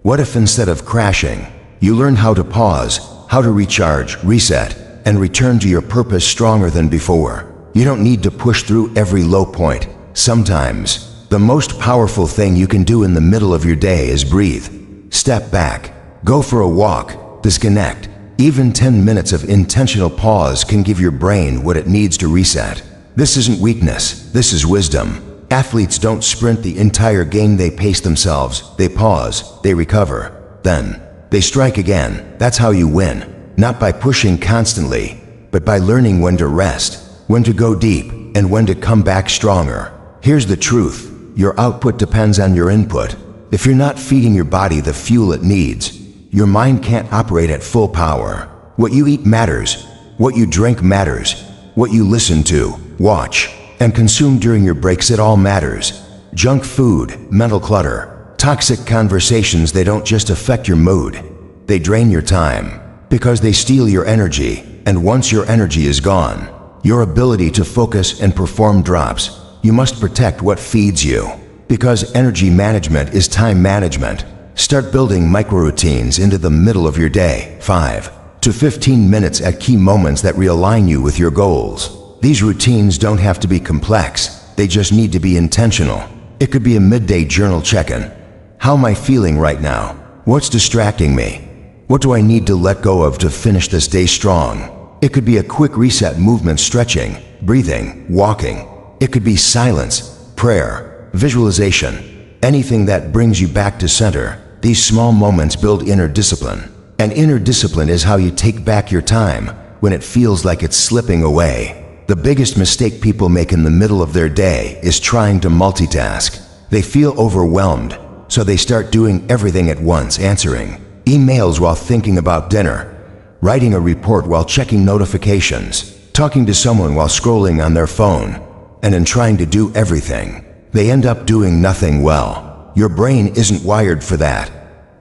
S1: What if instead of crashing, you learn how to pause, how to recharge, reset, and return to your purpose stronger than before? You don't need to push through every low point. Sometimes, the most powerful thing you can do in the middle of your day is breathe. Step back, go for a walk, disconnect. Even 10 minutes of intentional pause can give your brain what it needs to reset. This isn't weakness, this is wisdom. Athletes don't sprint the entire game, they pace themselves, they pause, they recover. Then, they strike again. That's how you win. Not by pushing constantly, but by learning when to rest, when to go deep, and when to come back stronger. Here's the truth. Your output depends on your input. If you're not feeding your body the fuel it needs, your mind can't operate at full power. What you eat matters. What you drink matters. What you listen to, watch, and consume during your breaks, it all matters. Junk food, mental clutter, toxic conversations, they don't just affect your mood. They drain your time because they steal your energy. And once your energy is gone, your ability to focus and perform drops. You must protect what feeds you, because energy management is time management. Start building micro-routines into the middle of your day, 5 to 15 minutes at key moments that realign you with your goals. These routines don't have to be complex, they just need to be intentional. It could be a midday journal check-in. How am I feeling right now? What's distracting me? What do I need to let go of to finish this day strong? It could be a quick reset movement, stretching, breathing, walking. It could be silence, prayer, visualization, anything that brings you back to center. These small moments build inner discipline. And inner discipline is how you take back your time when it feels like it's slipping away. The biggest mistake people make in the middle of their day is trying to multitask. They feel overwhelmed, so they start doing everything at once, answering emails while thinking about dinner, writing a report while checking notifications, talking to someone while scrolling on their phone. And in trying to do everything, they end up doing nothing well. Your brain isn't wired for that.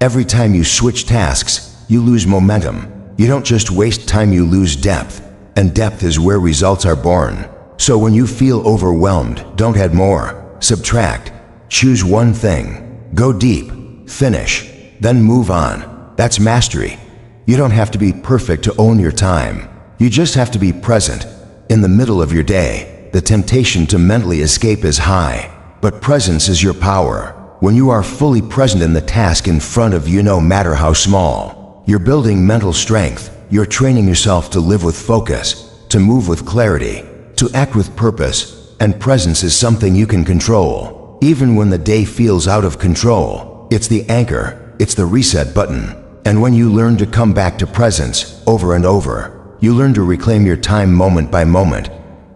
S1: Every time you switch tasks, you lose momentum. You don't just waste time, you lose depth. And depth is where results are born. So when you feel overwhelmed, don't add more. Subtract. Choose one thing. Go deep. Finish. Then move on. That's mastery. You don't have to be perfect to own your time. You just have to be present. In the middle of your day, the temptation to mentally escape is high, but presence is your power. When you are fully present in the task in front of you, no matter how small, you're building mental strength. You're training yourself to live with focus, to move with clarity, to act with purpose, and presence is something you can control. Even when the day feels out of control, it's the anchor, it's the reset button. And when you learn to come back to presence over and over, you learn to reclaim your time moment by moment.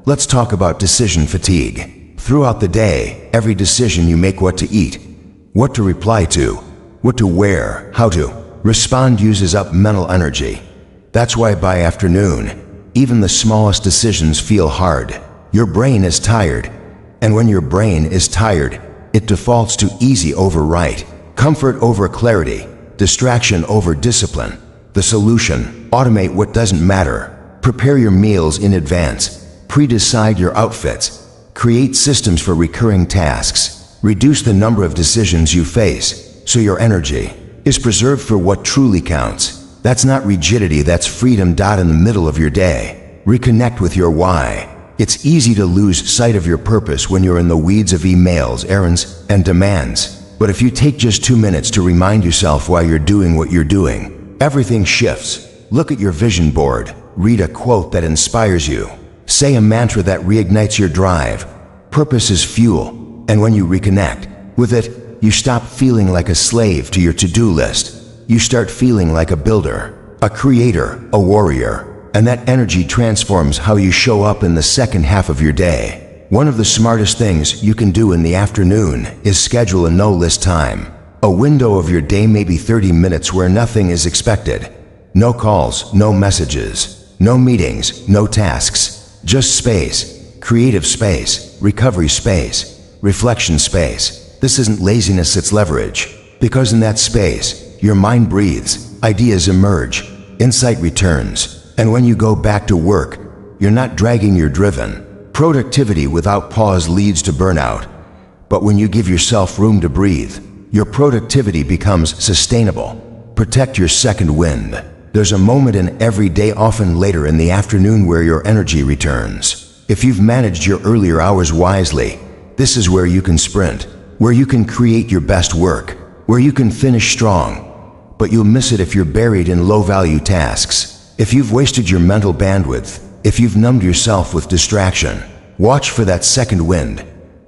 S1: Let's talk about decision fatigue. Throughout the day, every decision you make, what to eat, what to reply to, what to wear, how to respond, uses up mental energy. That's why by afternoon, even the smallest decisions feel hard. Your brain is tired. And when your brain is tired, it defaults to easy over right, comfort over clarity, distraction over discipline. The solution: automate what doesn't matter. Prepare your meals in advance. Pre-decide your outfits. Create systems for recurring tasks. Reduce the number of decisions you face, so your energy is preserved for what truly counts. That's not rigidity, that's freedom. In the middle of your day, reconnect with your why. It's easy to lose sight of your purpose when you're in the weeds of emails, errands, and demands. But if you take just 2 minutes to remind yourself why you're doing what you're doing, everything shifts. Look at your vision board. Read a quote that inspires you. Say a mantra that reignites your drive. Purpose is fuel, and when you reconnect with it, you stop feeling like a slave to your to-do list. You start feeling like a builder, a creator, a warrior, and that energy transforms how you show up in the second half of your day. One of the smartest things you can do in the afternoon is schedule a no-list time. A window of your day, maybe 30 minutes, where nothing is expected. No calls, no messages, no meetings, no tasks. Just space, creative space, recovery space, reflection space. This isn't laziness, it's leverage. Because in that space, your mind breathes. ideas emerge, insight returns, and when you go back to work, you're not dragging, you're driven. Productivity without pause leads to burnout, but when you give yourself room to breathe, your productivity becomes sustainable. Protect your second wind. There's a moment in every day, often later in the afternoon, where your energy returns. If you've managed your earlier hours wisely, this is where you can sprint, where you can create your best work, where you can finish strong. But you'll miss it if you're buried in low-value tasks. If you've wasted your mental bandwidth, if you've numbed yourself with distraction, watch for that second wind.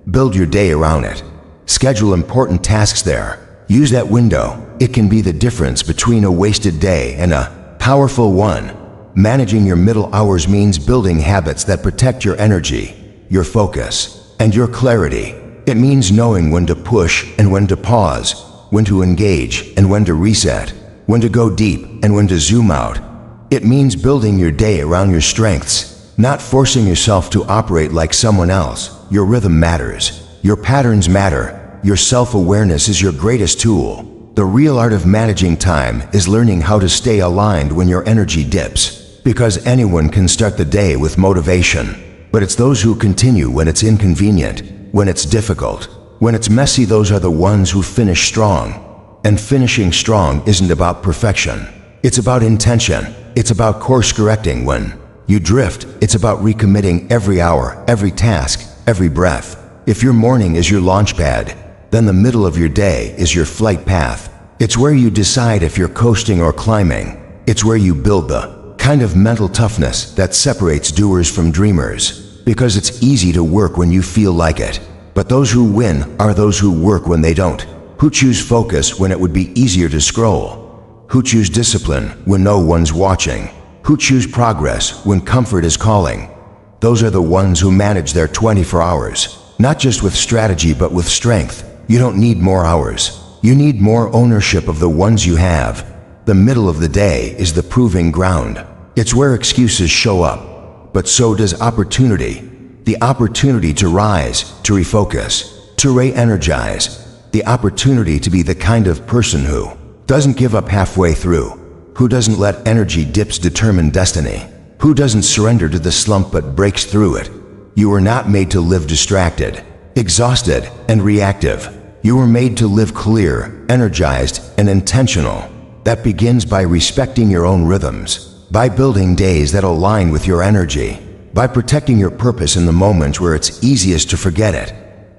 S1: Build your day around it. Schedule important tasks there. Use that window. It can be the difference between a wasted day and a powerful one. Managing your middle hours means building habits that protect your energy, your focus, and your clarity. It means knowing when to push and when to pause, when to engage and when to reset, when to go deep and when to zoom out. It means building your day around your strengths, not forcing yourself to operate like someone else. Your rhythm matters. Your patterns matter. Your self-awareness is your greatest tool. The real art of managing time is learning how to stay aligned when your energy dips. Because anyone can start the day with motivation, but it's those who continue when it's inconvenient, when it's difficult, when it's messy. Those are the ones who finish strong. And finishing strong isn't about perfection. It's about intention. It's about course correcting when you drift. It's about recommitting every hour, every task, every breath. If your morning is your launch pad, then the middle of your day is your flight path. It's where you decide if you're coasting or climbing. It's where you build the kind of mental toughness that separates doers from dreamers. Because it's easy to work when you feel like it. But those who win are those who work when they don't. Who choose focus when it would be easier to scroll. Who choose discipline when no one's watching. Who choose progress when comfort is calling. Those are the ones who manage their 24 hours. Not just with strategy, but with strength. You don't need more hours. You need more ownership of the ones you have. The middle of the day is the proving ground. It's where excuses show up, but so does opportunity. The opportunity to rise, to refocus, to re-energize. The opportunity to be the kind of person who doesn't give up halfway through, who doesn't let energy dips determine destiny, who doesn't surrender to the slump but breaks through it. You were not made to live distracted, exhausted, and reactive. You were made to live clear, energized, and intentional. That begins by respecting your own rhythms, by building days that align with your energy, by protecting your purpose in the moments where it's easiest to forget it.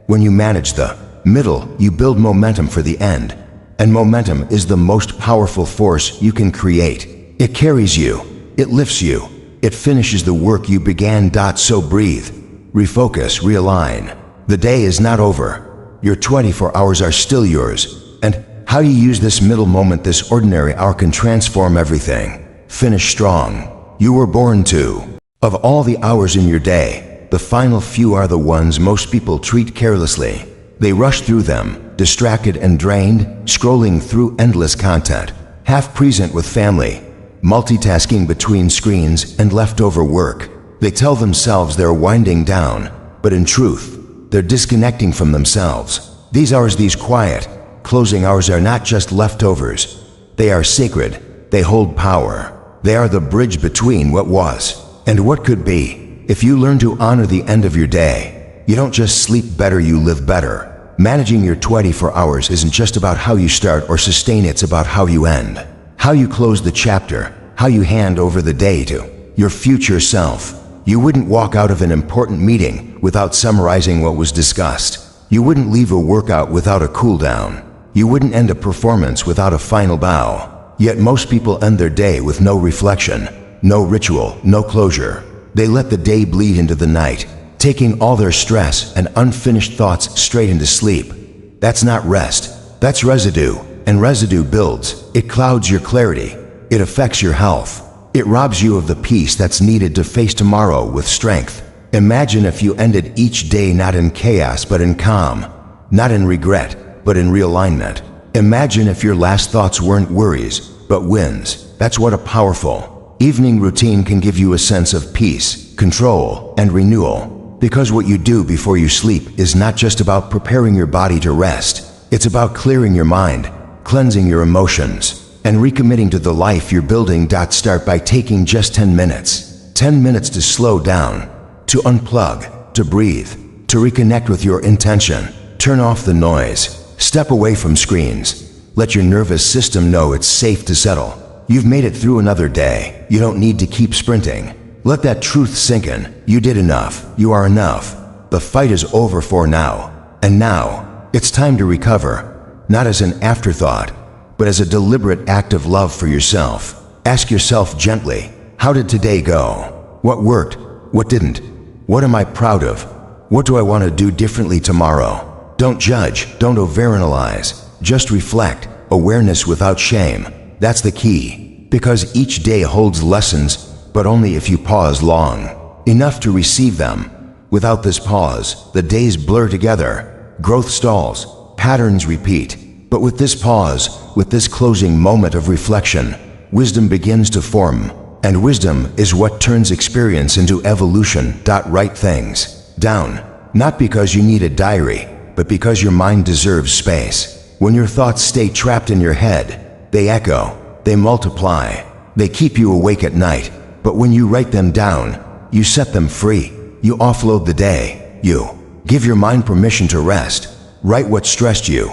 S1: When you manage the middle, you build momentum for the end. And momentum is the most powerful force you can create. It carries you, it lifts you, it finishes the work you began. So breathe, refocus, realign. The day is not over. Your 24 hours are still yours. And how you use this middle moment, this ordinary hour, can transform everything. Finish strong. You were born to. Of all the hours in your day, the final few are the ones most people treat carelessly. They rush through them, distracted and drained, scrolling through endless content, half present with family, multitasking between screens and leftover work. They tell themselves they're winding down, but in truth, they're disconnecting from themselves. These hours, these quiet, closing hours, are not just leftovers. They are sacred. They hold power. They are the bridge between what was and what could be. If you learn to honor the end of your day, you don't just sleep better, you live better. Managing your 24 hours isn't just about how you start or sustain, it's about how you end. How you close the chapter, how you hand over the day to your future self. You wouldn't walk out of an important meeting without summarizing what was discussed. You wouldn't leave a workout without a cool down. You wouldn't end a performance without a final bow. Yet most people end their day with no reflection, no ritual, no closure. They let the day bleed into the night, taking all their stress and unfinished thoughts straight into sleep. That's not rest. That's residue. And residue builds. It clouds your clarity. It affects your health. It robs you of the peace that's needed to face tomorrow with strength. Imagine if you ended each day not in chaos but in calm, not in regret but in realignment. Imagine if your last thoughts weren't worries but wins. That's what a powerful evening routine can give you: a sense of peace, control, and renewal. Because what you do before you sleep is not just about preparing your body to rest. It's about clearing your mind, cleansing your emotions, and recommitting to the life you're building. Start by taking just 10 minutes. 10 minutes to slow down, to unplug, to breathe, to reconnect with your intention. Turn off the noise. Step away from screens. Let your nervous system know it's safe to settle. You've made it through another day. You don't need to keep sprinting. Let that truth sink in. You did enough. You are enough. The fight is over for now. And now, it's time to recover. Not as an afterthought, but as a deliberate act of love for yourself. Ask yourself gently, how did today go? What worked? What didn't? What am I proud of? What do I want to do differently tomorrow? Don't judge, don't overanalyze. Just reflect. Awareness without shame. That's the key. Because each day holds lessons, but only if you pause long enough to receive them. Without this pause, the days blur together. Growth stalls. Patterns repeat. But with this pause, with this closing moment of reflection, wisdom begins to form. And wisdom is what turns experience into evolution. Write things down. Not because you need a diary, but because your mind deserves space. When your thoughts stay trapped in your head, they echo, they multiply, they keep you awake at night. But when you write them down, you set them free. You offload the day. You give your mind permission to rest. Write what stressed you,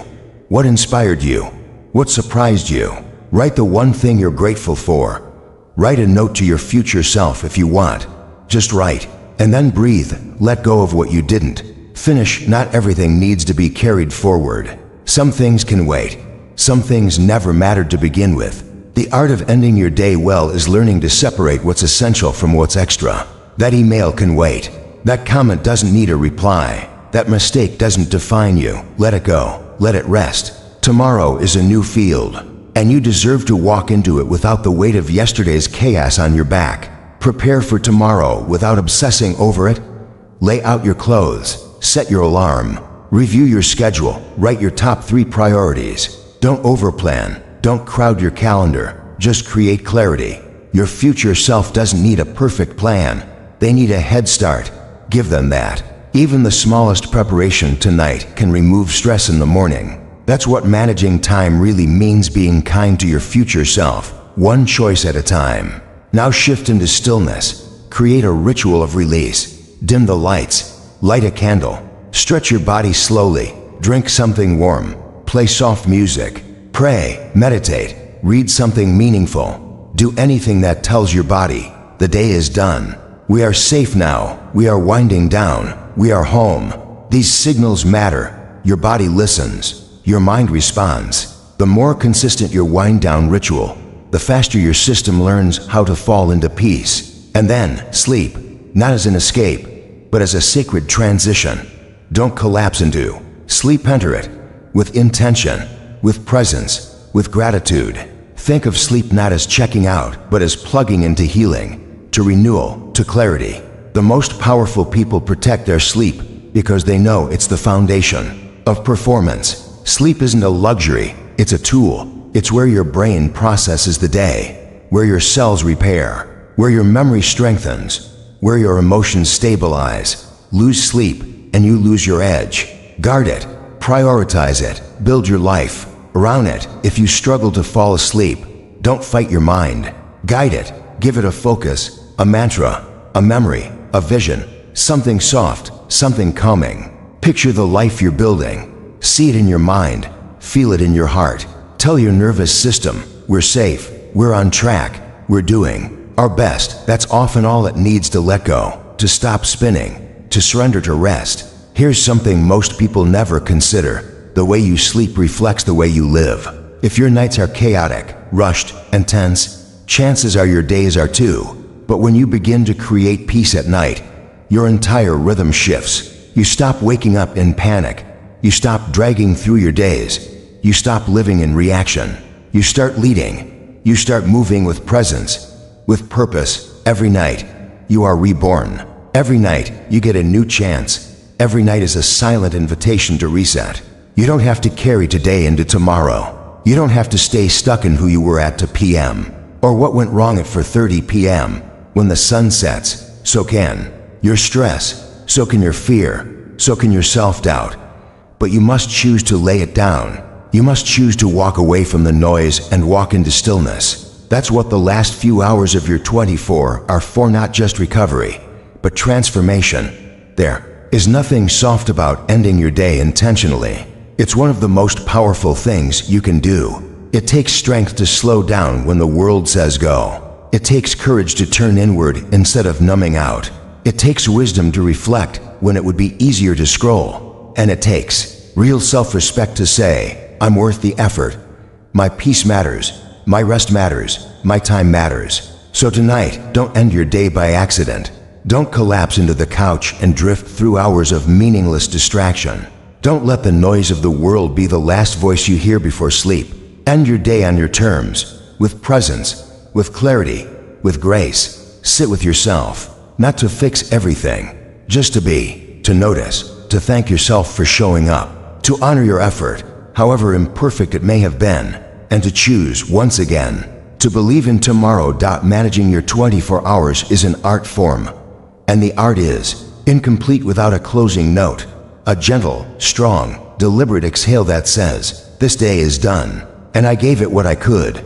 S1: what inspired you, what surprised you. Write the one thing you're grateful for. Write a note to your future self if you want. Just write, and then breathe. Let go of what you didn't finish. Not everything needs to be carried forward. Some things can wait. Some things never mattered to begin with. The art of ending your day well is learning to separate what's essential from what's extra. That email can wait. That comment doesn't need a reply. That mistake doesn't define you. Let it go. Let it rest. Tomorrow is a new field, and you deserve to walk into it without the weight of yesterday's chaos on your back. Prepare for tomorrow without obsessing over it. Lay out your clothes. Set your alarm. Review your schedule. Write your top 3 priorities. Don't overplan. Don't crowd your calendar. Just create clarity. Your future self doesn't need a perfect plan. They need a head start. Give them that. Even the smallest preparation tonight can remove stress in the morning. That's what managing time really means, being kind to your future self, one choice at a time. Now shift into stillness. Create a ritual of release. Dim the lights. Light a candle. Stretch your body slowly. Drink something warm. Play soft music. Pray. Meditate. Read something meaningful. Do anything that tells your body, the day is done. We are safe now. We are winding down. We are home. These signals matter. Your body listens. Your mind responds. The more consistent your wind down ritual, the faster your system learns how to fall into peace. And then, sleep. Not as an escape, but as a sacred transition. Don't collapse into sleep. Enter it with intention, with presence, with gratitude. Think of sleep not as checking out, but as plugging into healing, to renewal, to clarity. The most powerful people protect their sleep because they know it's the foundation of performance. Sleep isn't a luxury, it's a tool. It's where your brain processes the day, where your cells repair, where your memory strengthens, where your emotions stabilize. Lose sleep, and you lose your edge. Guard it, prioritize it, build your life around it. If you struggle to fall asleep, don't fight your mind. Guide it, give it a focus, a mantra, a memory, a vision, something soft, something calming. Picture the life you're building. See it in your mind, feel it in your heart. Tell your nervous system, we're safe, we're on track, we're doing our best. That's often all it needs to let go, to stop spinning, to surrender, to rest. Here's something most people never consider. The way you sleep reflects the way you live. If your nights are chaotic, rushed, and tense, chances are your days are too. But when you begin to create peace at night, your entire rhythm shifts. You stop waking up in panic. You stop dragging through your days. You stop living in reaction. You start leading. You start moving with presence, with purpose. Every night, you are reborn. Every night, you get a new chance. Every night is a silent invitation to reset. You don't have to carry today into tomorrow. You don't have to stay stuck in who you were at 2 p.m. or what went wrong at 4:30 p.m. When the sun sets, so can your stress, so can your fear, so can your self-doubt. But you must choose to lay it down. You must choose to walk away from the noise and walk into stillness. That's what the last few hours of your 24 are for, not just recovery, but transformation. There is nothing soft about ending your day intentionally. It's one of the most powerful things you can do. It takes strength to slow down when the world says go. It takes courage to turn inward instead of numbing out. It takes wisdom to reflect when it would be easier to scroll. And it takes real self-respect to say, I'm worth the effort. My peace matters. My rest matters. My time matters. So tonight, don't end your day by accident. Don't collapse into the couch and drift through hours of meaningless distraction. Don't let the noise of the world be the last voice you hear before sleep. End your day on your terms, with presence, with clarity, with grace. Sit with yourself, not to fix everything, just to be, to notice, to thank yourself for showing up, to honor your effort, however imperfect it may have been, and to choose, once again, to believe in tomorrow. Managing your 24 hours is an art form, and the art is incomplete without a closing note, a gentle, strong, deliberate exhale that says, this day is done, and I gave it what I could,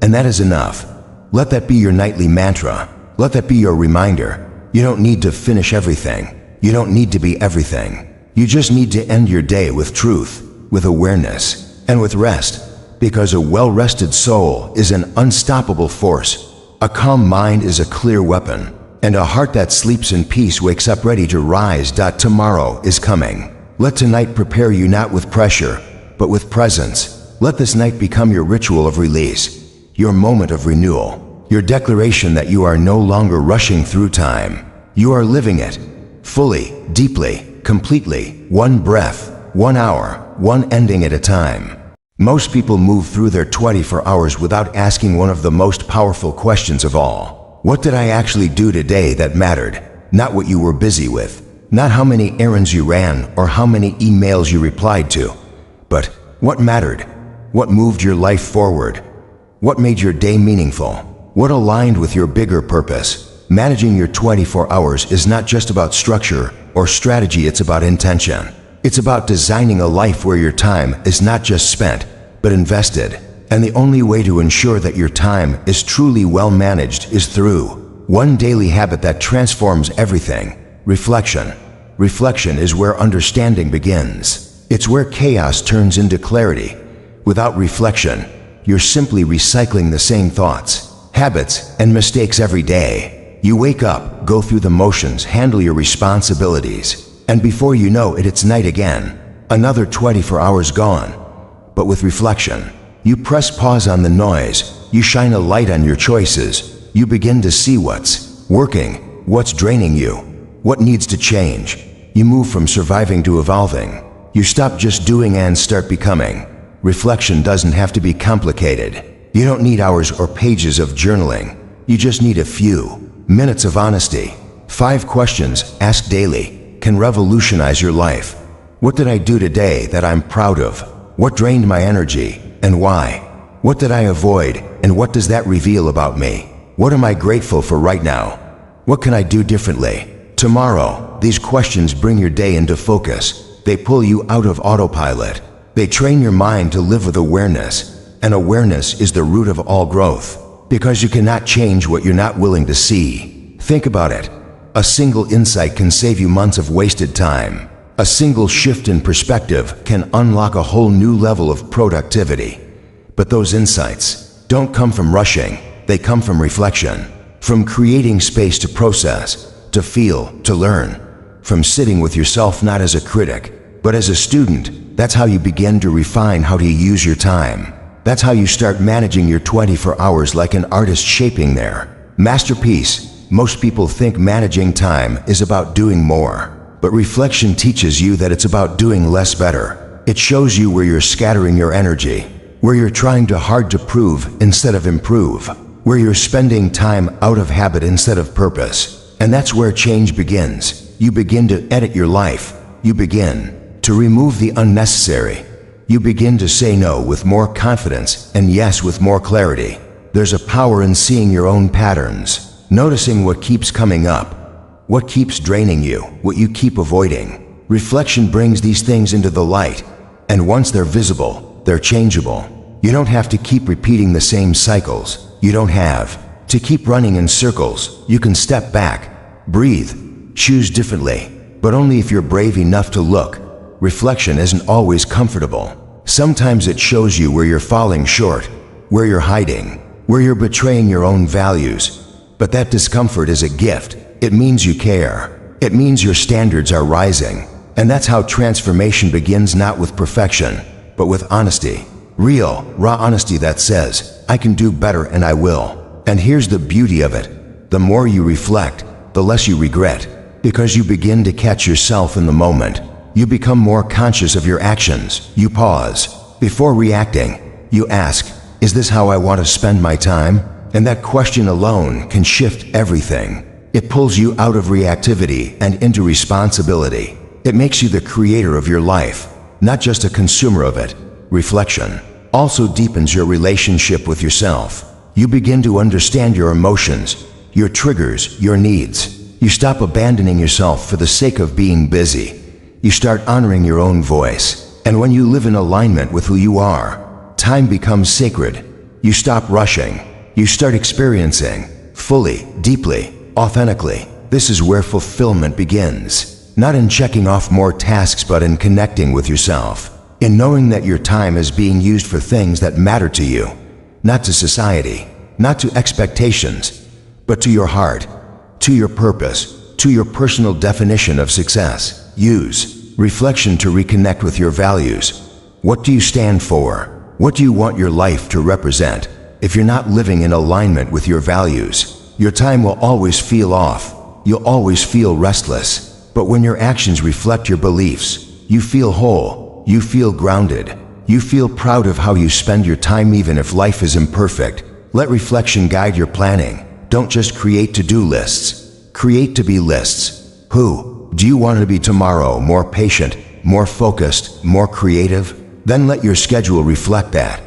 S1: and that is enough. Let that be your nightly mantra. Let that be your reminder. You don't need to finish everything. You don't need to be everything. You just need to end your day with truth, with awareness, and with rest, because a well-rested soul is an unstoppable force. A calm mind is a clear weapon, and a heart that sleeps in peace wakes up ready to rise. Tomorrow is coming. Let tonight prepare you not with pressure, but with presence. Let this night become your ritual of release, your moment of renewal, your declaration that you are no longer rushing through time. You are living it, fully, deeply, completely, one breath, 1 hour, one ending at a time. Most people move through their 24 hours without asking one of the most powerful questions of all. What did I actually do today that mattered? Not what you were busy with, not how many errands you ran or how many emails you replied to, but what mattered? What moved your life forward? What made your day meaningful? What aligned with your bigger purpose? Managing your 24 hours is not just about structure or strategy, it's about intention. It's about designing a life where your time is not just spent, but invested. And the only way to ensure that your time is truly well managed is through one daily habit that transforms everything: reflection. Reflection is where understanding begins. It's where chaos turns into clarity. Without reflection, you're simply recycling the same thoughts, habits, and mistakes every day. You wake up, go through the motions, handle your responsibilities, and before you know it, it's night again. Another 24 hours gone. But with reflection, you press pause on the noise, you shine a light on your choices, you begin to see what's working, what's draining you, what needs to change. You move from surviving to evolving. You stop just doing and start becoming. Reflection doesn't have to be complicated. You don't need hours or pages of journaling. You just need a few minutes of honesty. 5 questions asked daily can revolutionize your life. What did I do today that I'm proud of? What drained my energy? And why? What did I avoid, and what does that reveal about me? What am I grateful for right now? What can I do differently tomorrow? These questions bring your day into focus. They pull you out of autopilot. They train your mind to live with awareness, and awareness is the root of all growth, because you cannot change what you're not willing to see. Think about it. A single insight can save you months of wasted time. A single shift in perspective can unlock a whole new level of productivity. But those insights don't come from rushing. They come from reflection, from creating space to process, to feel, to learn, from sitting with yourself not as a critic, but as a student. That's how you begin to refine how to use your time. That's how you start managing your 24 hours like an artist shaping their masterpiece. Most people think managing time is about doing more. But reflection teaches you that it's about doing less better. It shows you where you're scattering your energy, where you're trying too hard to prove instead of improve, where you're spending time out of habit instead of purpose. And that's where change begins. You begin to edit your life. You begin to remove the unnecessary. You begin to say no with more confidence and yes with more clarity. There's a power in seeing your own patterns, noticing what keeps coming up, what keeps draining you, what you keep avoiding. Reflection brings these things into the light, and once they're visible, they're changeable. You don't have to keep repeating the same cycles. You don't have to keep running in circles. You can step back, breathe, choose differently, but only if you're brave enough to look. Reflection isn't always comfortable. Sometimes it shows you where you're falling short, where you're hiding, where you're betraying your own values. But that discomfort is a gift. It means you care. It means your standards are rising. And that's how transformation begins, not with perfection, but with honesty. Real, raw honesty that says, I can do better and I will. And here's the beauty of it. The more you reflect, the less you regret, because you begin to catch yourself in the moment. You become more conscious of your actions. You pause. Before reacting, you ask, is this how I want to spend my time? And that question alone can shift everything. It pulls you out of reactivity and into responsibility. It makes you the creator of your life, not just a consumer of it. Reflection also deepens your relationship with yourself. You begin to understand your emotions, your triggers, your needs. You stop abandoning yourself for the sake of being busy. You start honoring your own voice. And when you live in alignment with who you are, time becomes sacred. You stop rushing. You start experiencing fully, deeply, authentically. This is where fulfillment begins. Not in checking off more tasks, but in connecting with yourself. In knowing that your time is being used for things that matter to you. Not to society, not to expectations, but to your heart, to your purpose, to your personal definition of success. Use reflection to reconnect with your values. What do you stand for? What do you want your life to represent? If you're not living in alignment with your values, your time will always feel off. You'll always feel restless. But when your actions reflect your beliefs, you feel whole. You feel grounded. You feel proud of how you spend your time, even if life is imperfect. Let reflection guide your planning. Don't just create to-do lists. Create to-be lists. Who do you want to be tomorrow? More patient, more focused, more creative? Then let your schedule reflect that.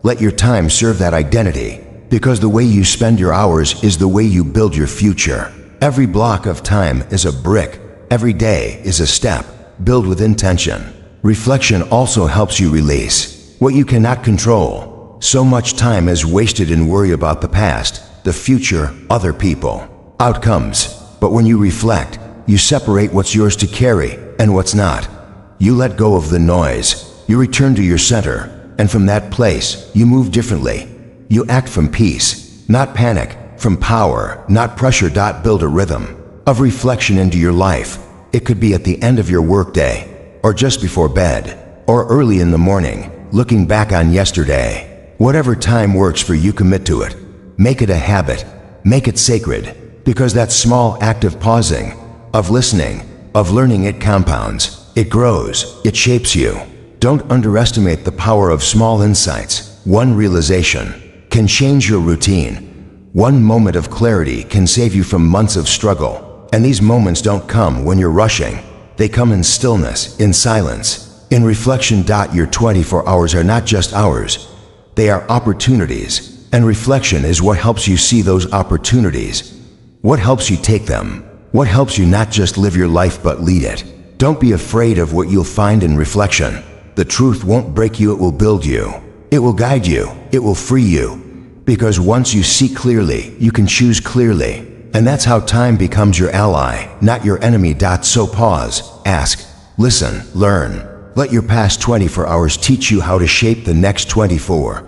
S1: Let your time serve that identity, because the way you spend your hours is the way you build your future. Every block of time is a brick. Every day is a step. Build with intention. Reflection also helps you release what you cannot control. So much time is wasted in worry about the past, the future, other people, outcomes. But when you reflect, you separate what's yours to carry and what's not. You let go of the noise. You return to your center. And from that place, you move differently. You act from peace, not panic, from power, not pressure. Build a rhythm of reflection into your life. It could be at the end of your workday, or just before bed, or early in the morning, looking back on yesterday. Whatever time works for you, commit to it. Make it a habit. Make it sacred, because that small act of pausing, of listening, of learning, it compounds, it grows, it shapes you. Don't underestimate the power of small insights. One realization can change your routine. One moment of clarity can save you from months of struggle. And these moments don't come when you're rushing. They come in stillness, in silence, in reflection. Your 24 hours are not just hours. They are opportunities. And reflection is what helps you see those opportunities. What helps you take them. What helps you not just live your life but lead it. Don't be afraid of what you'll find in reflection. The truth won't break you, it will build you. It will guide you. It will free you. Because once you see clearly, you can choose clearly. And that's how time becomes your ally, not your enemy. So pause, ask, listen, learn. Let your past 24 hours teach you how to shape the next 24.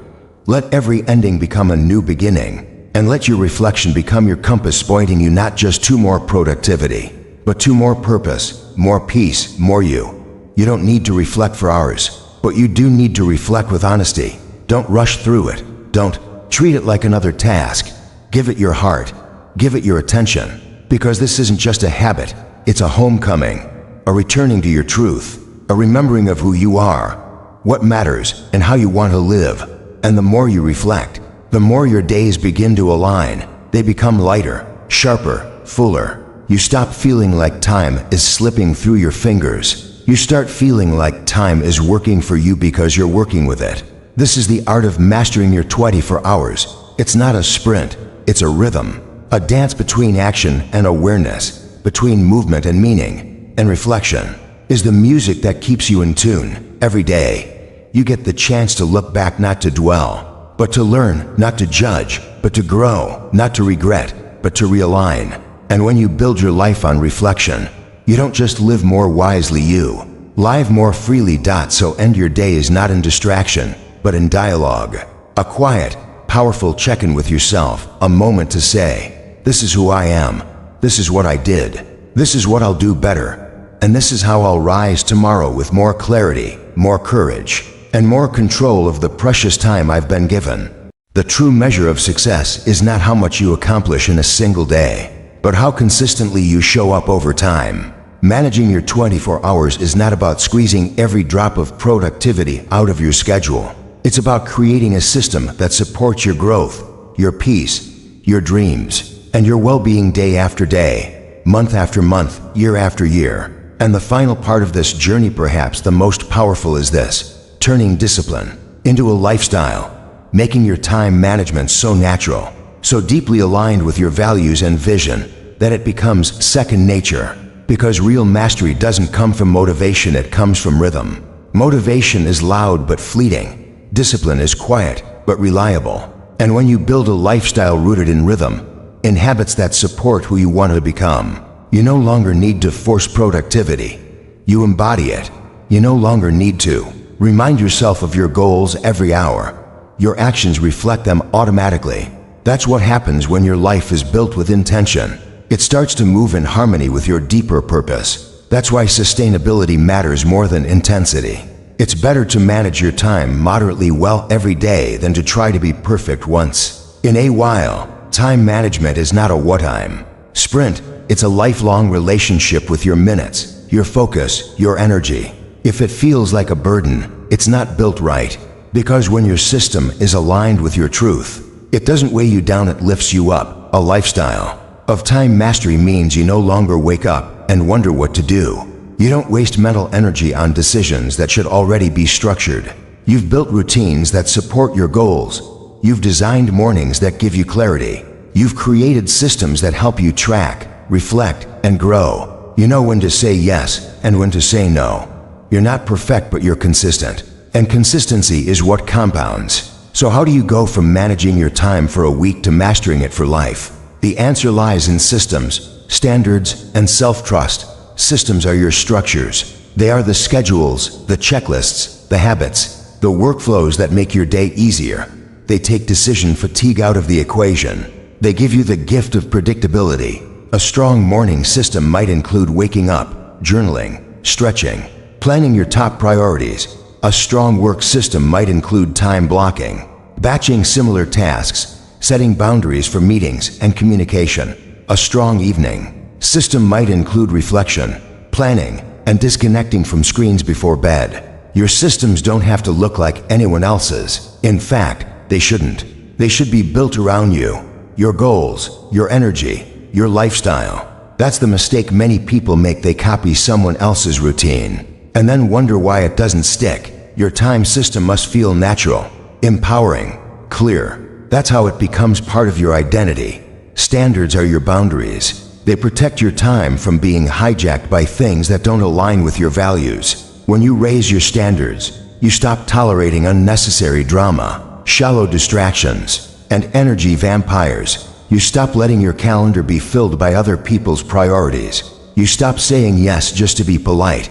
S1: Let every ending become a new beginning. And let your reflection become your compass, pointing you not just to more productivity, but to more purpose, more peace, more you. You don't need to reflect for hours, but you do need to reflect with honesty. Don't rush through it. Don't treat it like another task. Give it your heart. Give it your attention. Because this isn't just a habit. It's a homecoming, a returning to your truth, a remembering of who you are, what matters, and how you want to live. And the more you reflect, the more your days begin to align. They become lighter, sharper, fuller. You stop feeling like time is slipping through your fingers. You start feeling like time is working for you because you're working with it. This is the art of mastering your 24 hours. It's not a sprint, it's a rhythm, a dance between action and awareness, between movement and meaning. And reflection is the music that keeps you in tune every day. you get the chance to look back, not to dwell, but to learn, not to judge, but to grow, not to regret, but to realign. And when you build your life on reflection, you don't just live more wisely, you live more freely. So end your days not in distraction, but in dialogue. A quiet, powerful check-in with yourself, a moment to say, this is who I am, this is what I did, this is what I'll do better, and this is how I'll rise tomorrow with more clarity, more courage, and more control of the precious time I've been given. The true measure of success is not how much you accomplish in a single day, but how consistently you show up over time. Managing your 24 hours is not about squeezing every drop of productivity out of your schedule. It's about creating a system that supports your growth, your peace, your dreams, and your well-being day after day, month after month, year after year. And the final part of this journey, perhaps the most powerful, is this: turning discipline into a lifestyle, making your time management so natural, so deeply aligned with your values and vision, that it becomes second nature. Because real mastery doesn't come from motivation, it comes from rhythm. Motivation is loud but fleeting. Discipline is quiet but reliable. And when you build a lifestyle rooted in rhythm, in habits that support who you want to become, you no longer need to force productivity. You embody it. You no longer need to remind yourself of your goals every hour. Your actions reflect them automatically. That's what happens when your life is built with intention. It starts to move in harmony with your deeper purpose. That's why sustainability matters more than intensity. It's better to manage your time moderately well every day than to try to be perfect once in a while. Time management is not a what-time sprint. It's a lifelong relationship with your minutes, your focus, your energy. If it feels like a burden, it's not built right. Because when your system is aligned with your truth, it doesn't weigh you down, it lifts you up. A lifestyle of time mastery means you no longer wake up and wonder what to do. You don't waste mental energy on decisions that should already be structured. You've built routines that support your goals. You've designed mornings that give you clarity. You've created systems that help you track, reflect, and grow. You know when to say yes and when to say no. You're not perfect, but you're consistent. And consistency is what compounds. So how do you go from managing your time for a week to mastering it for life? The answer lies in systems, standards, and self-trust. Systems are your structures. They are the schedules, the checklists, the habits, the workflows that make your day easier. They take decision fatigue out of the equation. They give you the gift of predictability. A strong morning system might include waking up, journaling, stretching, planning your top priorities. A strong work system might include time blocking, batching similar tasks, setting boundaries for meetings and communication. A strong evening system might include reflection, planning, and disconnecting from screens before bed. Your systems don't have to look like anyone else's. In fact, they shouldn't. They should be built around you, your goals, your energy, your lifestyle. That's the mistake many people make. They copy someone else's routine and then wonder why it doesn't stick. Your time system must feel natural, empowering, clear. That's how it becomes part of your identity. Standards are your boundaries. They protect your time from being hijacked by things that don't align with your values. When you raise your standards, you stop tolerating unnecessary drama, shallow distractions, and energy vampires. You stop letting your calendar be filled by other people's priorities. You stop saying yes just to be polite.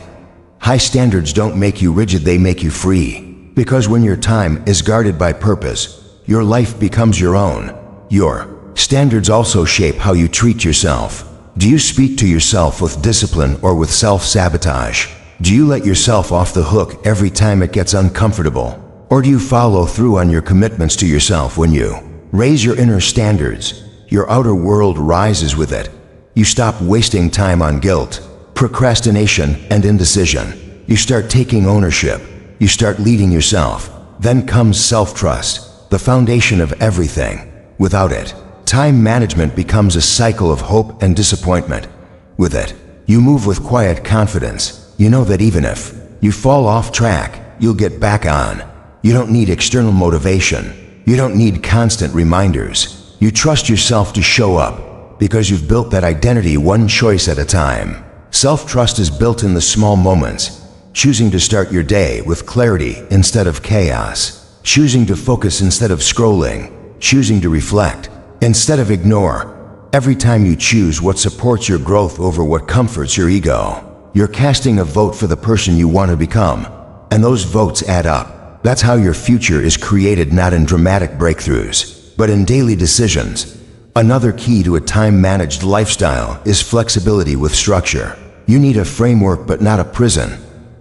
S1: High standards don't make you rigid, they make you free. Because when your time is guarded by purpose, your life becomes your own. Your standards also shape how you treat yourself. Do you speak to yourself with discipline or with self-sabotage? Do you let yourself off the hook every time it gets uncomfortable? Or do you follow through on your commitments to yourself? When you raise your inner standards, your outer world rises with it. You stop wasting time on guilt, procrastination, and indecision. You start taking ownership. You start leading yourself. Then comes self-trust, the foundation of everything. Without it, time management becomes a cycle of hope and disappointment. With it, you move with quiet confidence. You know that even if you fall off track, you'll get back on. You don't need external motivation. You don't need constant reminders. You trust yourself to show up because you've built that identity one choice at a time. Self-trust is built in the small moments, choosing to start your day with clarity instead of chaos, choosing to focus instead of scrolling, choosing to reflect instead of ignore. Every time you choose what supports your growth over what comforts your ego, you're casting a vote for the person you want to become, and those votes add up. That's how your future is created, not in dramatic breakthroughs, but in daily decisions. Another key to a time-managed lifestyle is flexibility with structure. You need a framework but not a prison.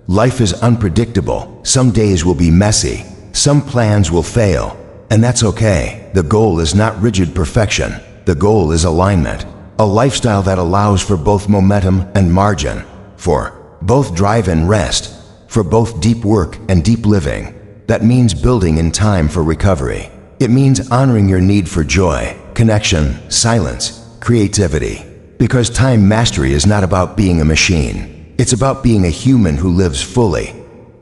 S1: Life is unpredictable. Some days will be messy. Some plans will fail. And that's okay. The goal is not rigid perfection. The goal is alignment. A lifestyle that allows for both momentum and margin, for both drive and rest, for both deep work and deep living. That means building in time for recovery. It means honoring your need for joy, connection, silence, creativity. Because time mastery is not about being a machine. It's about being a human who lives fully,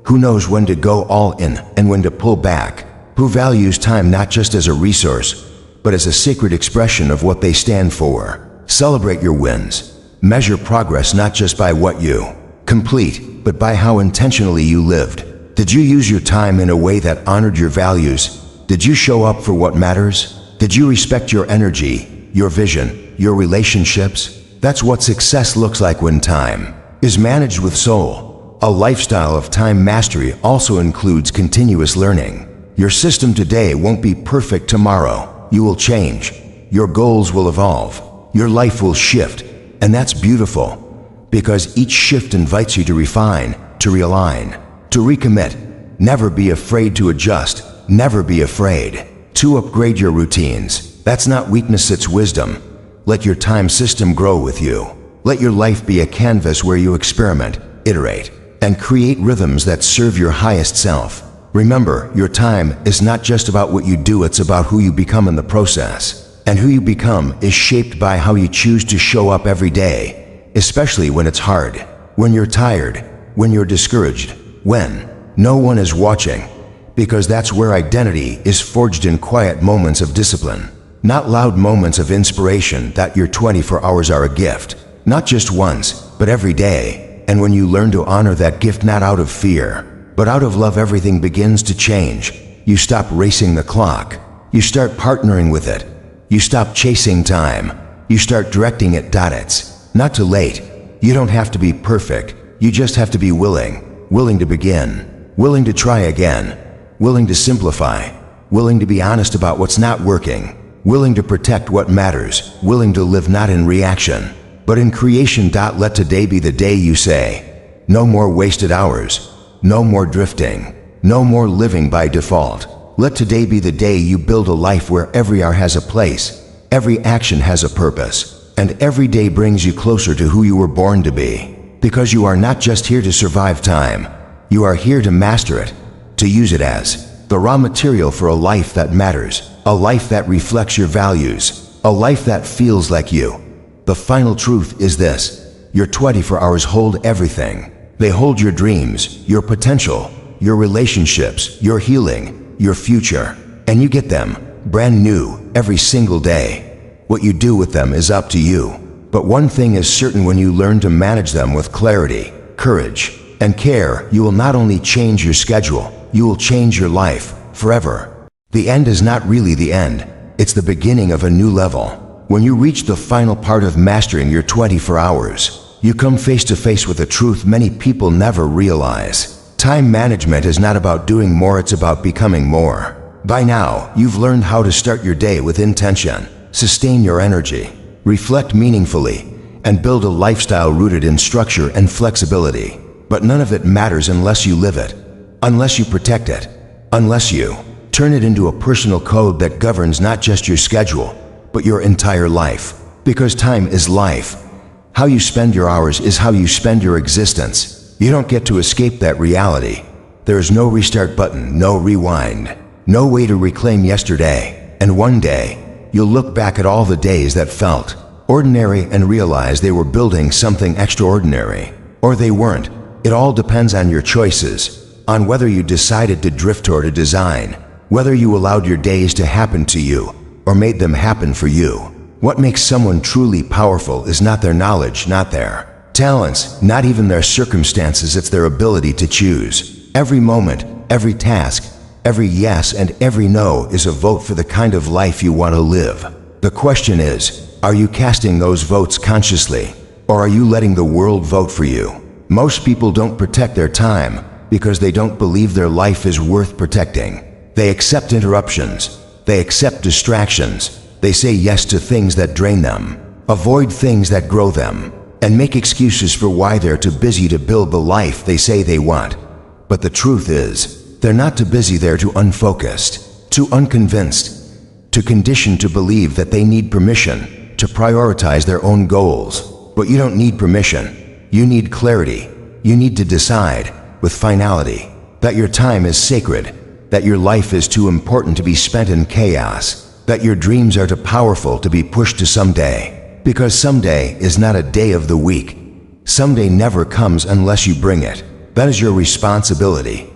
S1: who knows when to go all in and when to pull back, who values time not just as a resource, but as a sacred expression of what they stand for. Celebrate your wins. Measure progress not just by what you complete, but by how intentionally you lived. Did you use your time in a way that honored your values? Did you show up for what matters? Did you respect your energy, your vision, your relationships? That's what success looks like when time is managed with soul. A lifestyle of time mastery also includes continuous learning. Your system today won't be perfect tomorrow. You will change. Your goals will evolve. Your life will shift. And that's beautiful, because each shift invites you to refine, to realign, to recommit. Never be afraid to adjust. Never be afraid to upgrade your routines. That's not weakness, it's wisdom. Let your time system grow with you. Let your life be a canvas where you experiment, iterate, and create rhythms that serve your highest self. Remember, your time is not just about what you do, it's about who you become in the process. And who you become is shaped by how you choose to show up every day, especially when it's hard, when you're tired, when you're discouraged, when no one is watching. Because that's where identity is forged, in quiet moments of discipline, not loud moments of inspiration. That your 24 hours are a gift, not just once, but every day. And when you learn to honor that gift, not out of fear, but out of love, everything begins to change. You stop racing the clock. You start partnering with it. You stop chasing time. You start directing it. It's not too late. You don't have to be perfect. You just have to be willing to begin, willing to try again, willing to simplify, willing to be honest about what's not working, willing to protect what matters, willing to live not in reaction, but in creation. Let today be the day you say, no more wasted hours. No more drifting. No more living by default. Let today be the day you build a life where every hour has a place, every action has a purpose, and every day brings you closer to who you were born to be. Because you are not just here to survive time. You are here to master it, to use it as the raw material for a life that matters, a life that reflects your values, a life that feels like you. The final truth is this: your 24 hours hold everything. They hold your dreams, your potential, your relationships, your healing, your future. And you get them brand new every single day. What you do with them is up to you. But one thing is certain: when you learn to manage them with clarity, courage, and care, you will not only change your schedule, you will change your life forever. The end is not really the end. It's the beginning of a new level. When you reach the final part of mastering your 24 hours, you come face to face with a truth many people never realize. Time management is not about doing more, it's about becoming more. By now, you've learned how to start your day with intention, sustain your energy, reflect meaningfully, and build a lifestyle rooted in structure and flexibility. But none of it matters unless you live it, unless you protect it, unless you turn it into a personal code that governs not just your schedule, but your entire life. Because time is life. How you spend your hours is how you spend your existence. You don't get to escape that reality. There is no restart button, no rewind, no way to reclaim yesterday. And one day, you'll look back at all the days that felt ordinary and realize they were building something extraordinary. Or they weren't. It all depends on your choices, on whether you decided to drift toward a design, whether you allowed your days to happen to you, or made them happen for you. What makes someone truly powerful is not their knowledge, not their Talents, not even their circumstances, it's their ability to choose. Every moment, every task, every yes and every no is a vote for the kind of life you want to live. The question is, are you casting those votes consciously, or are you letting the world vote for you? Most people don't protect their time because they don't believe their life is worth protecting. They accept interruptions. They accept distractions. They say yes to things that drain them, avoid things that grow them, and make excuses for why they're too busy to build the life they say they want. But the truth is, they're not too busy, they're too unfocused, too unconvinced, too conditioned to believe that they need permission to prioritize their own goals. But you don't need permission. You need clarity. You need to decide, with finality, that your time is sacred, that your life is too important to be spent in chaos, that your dreams are too powerful to be pushed to someday. Because someday is not a day of the week. Someday never comes unless you bring it. That is your responsibility.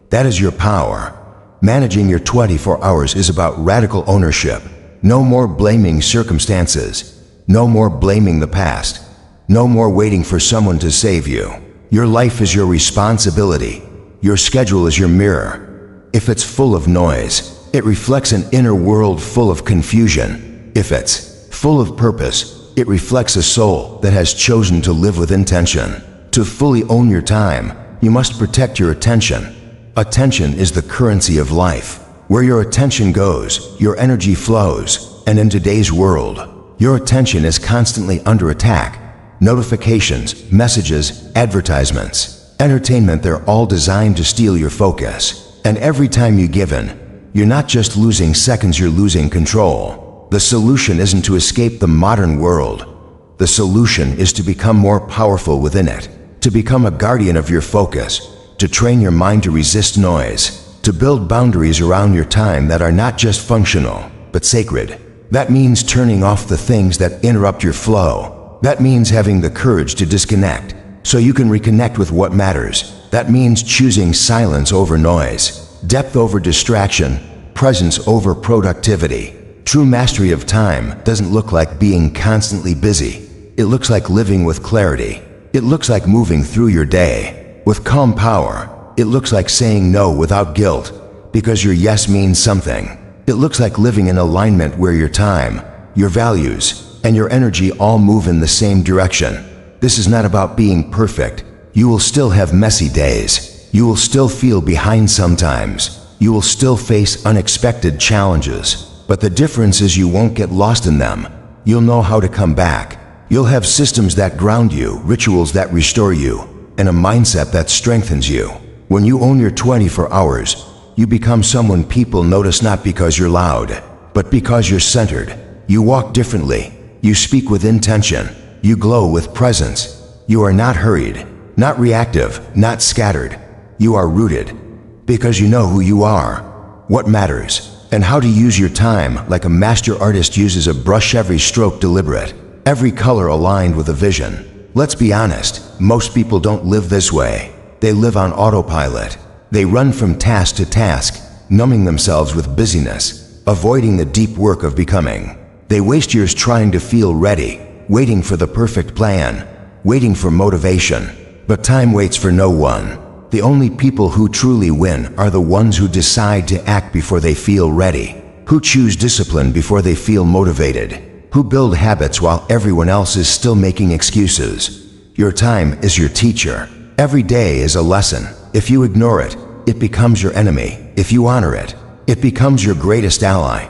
S1: That is your power. Managing your 24 hours is about radical ownership. No more blaming circumstances. No more blaming the past. No more waiting for someone to save you. Your life is your responsibility. Your schedule is your mirror. If it's full of noise, it reflects an inner world full of confusion. If it's full of purpose, it reflects a soul that has chosen to live with intention. To fully own your time, you must protect your attention. Attention is the currency of life. Where your attention goes, your energy flows. And in today's world, your attention is constantly under attack. Notifications, messages, advertisements, entertainment, they're all designed to steal your focus. And every time you give in, you're not just losing seconds, you're losing control. The solution isn't to escape the modern world. The solution is to become more powerful within it, to become a guardian of your focus, to train your mind to resist noise, to build boundaries around your time that are not just functional, but sacred. That means turning off the things that interrupt your flow. That means having the courage to disconnect so you can reconnect with what matters. That means choosing silence over noise, depth over distraction, presence over productivity. True mastery of time doesn't look like being constantly busy. It looks like living with clarity. It looks like moving through your day with calm power. It looks like saying no without guilt because your yes means something. It looks like living in alignment where your time, your values, and your energy all move in the same direction. This is not about being perfect. You will still have messy days. You will still feel behind sometimes. You will still face unexpected challenges. But the difference is you won't get lost in them. You'll know how to come back. You'll have systems that ground you, rituals that restore you, and a mindset that strengthens you. When you own your 24 hours, you become someone people notice not because you're loud, but because you're centered. You walk differently. You speak with intention. You glow with presence. You are not hurried, not reactive, not scattered. You are rooted because you know who you are, what matters, and how to use your time like a master artist uses a brush, every stroke deliberate, every color aligned with a vision. Let's be honest, most people don't live this way. They live on autopilot. They run from task to task, numbing themselves with busyness, avoiding the deep work of becoming. They waste years trying to feel ready, waiting for the perfect plan, waiting for motivation. But time waits for no one. The only people who truly win are the ones who decide to act before they feel ready, who choose discipline before they feel motivated, who build habits while everyone else is still making excuses. Your time is your teacher. Every day is a lesson. If you ignore it, it becomes your enemy. If you honor it, it becomes your greatest ally.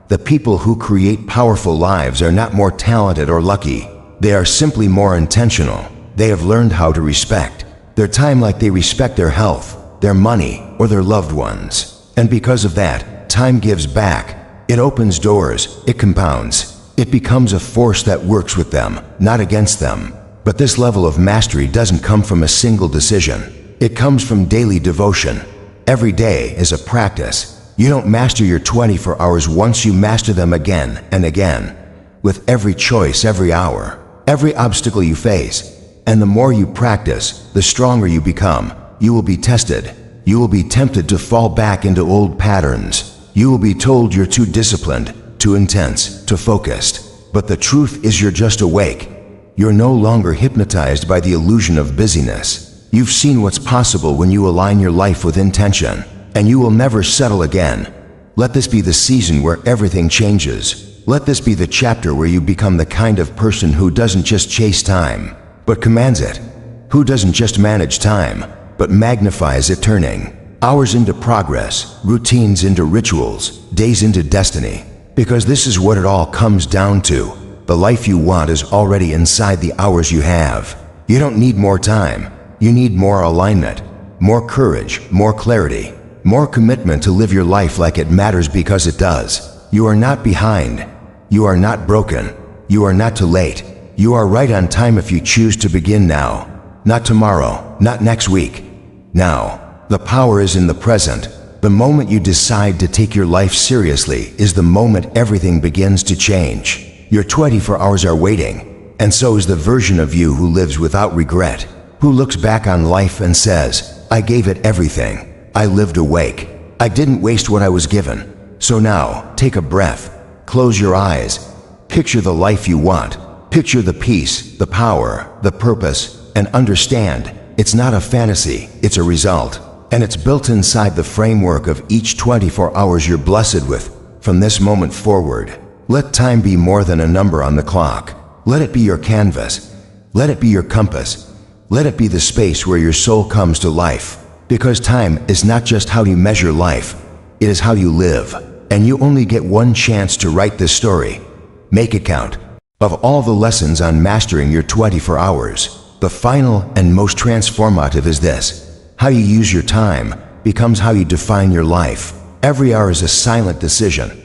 S1: The people who create powerful lives are not more talented or lucky. They are simply more intentional. They have learned how to respect their time like they respect their health, their money, or their loved ones. And because of that, time gives back. It opens doors. It compounds. It becomes a force that works with them, not against them. But this level of mastery doesn't come from a single decision. It comes from daily devotion. Every day is a practice. You don't master your 24 hours once, you master them again and again. With every choice, every hour, every obstacle you face. And the more you practice, the stronger you become. You will be tested. You will be tempted to fall back into old patterns. You will be told you're too disciplined, too intense, too focused. But the truth is you're just awake. You're no longer hypnotized by the illusion of busyness. You've seen what's possible when you align your life with intention, and you will never settle again. Let this be the season where everything changes. Let this be the chapter where you become the kind of person who doesn't just chase time, but commands it. Who doesn't just manage time, but magnifies it, turning hours into progress, routines into rituals, days into destiny. Because this is what it all comes down to. The life you want is already inside the hours you have. You don't need more time. You need more alignment, more courage, more clarity, more commitment to live your life like it matters, because it does. You are not behind. You are not broken. You are not too late. You are right on time if you choose to begin now. Not tomorrow, not next week. Now. The power is in the present. The moment you decide to take your life seriously is the moment everything begins to change. Your 24 hours are waiting, and so is the version of you who lives without regret, who looks back on life and says, I gave it everything. I lived awake. I didn't waste what I was given. So now, take a breath. Close your eyes. Picture the life you want. Picture the peace, the power, the purpose, and understand, it's not a fantasy, it's a result. And it's built inside the framework of each 24 hours you're blessed with. From this moment forward, let time be more than a number on the clock. Let it be your canvas. Let it be your compass. Let it be the space where your soul comes to life. Because time is not just how you measure life, it is how you live. And you only get one chance to write this story. Make it count. Of all the lessons on mastering your 24 hours, the final and most transformative is this. How you use your time becomes how you define your life. Every hour is a silent decision.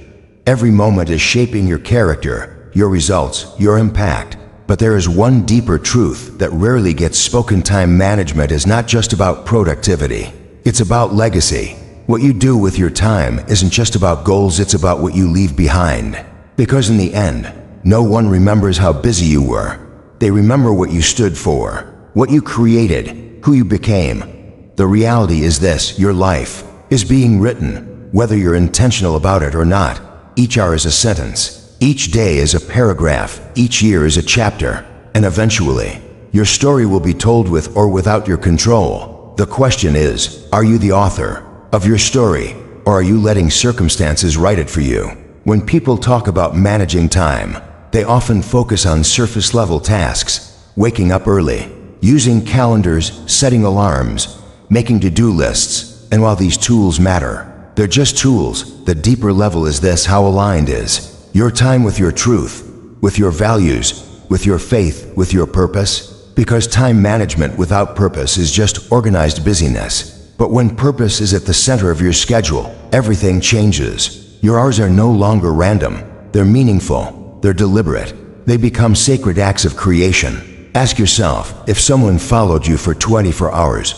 S1: Every moment is shaping your character, your results, your impact. But there is one deeper truth that rarely gets spoken. Time management is not just about productivity. It's about legacy. What you do with your time isn't just about goals, it's about what you leave behind. Because in the end, no one remembers how busy you were. They remember what you stood for, what you created, who you became. The reality is this: your life is being written, whether you're intentional about it or not. Each hour is a sentence. Each day is a paragraph. Each year is a chapter. And eventually, your story will be told with or without your control. The question is, are you the author of your story, or are you letting circumstances write it for you? When people talk about managing time, they often focus on surface-level tasks: waking up early, using calendars, setting alarms, making to-do lists. And while these tools matter, they're just tools. The deeper level is this: how aligned is your time with your truth, with your values, with your faith, with your purpose? Because time management without purpose is just organized busyness. But when purpose is at the center of your schedule, everything changes. Your hours are no longer random. They're meaningful. They're deliberate. They become sacred acts of creation. Ask yourself, if someone followed you for 24 hours,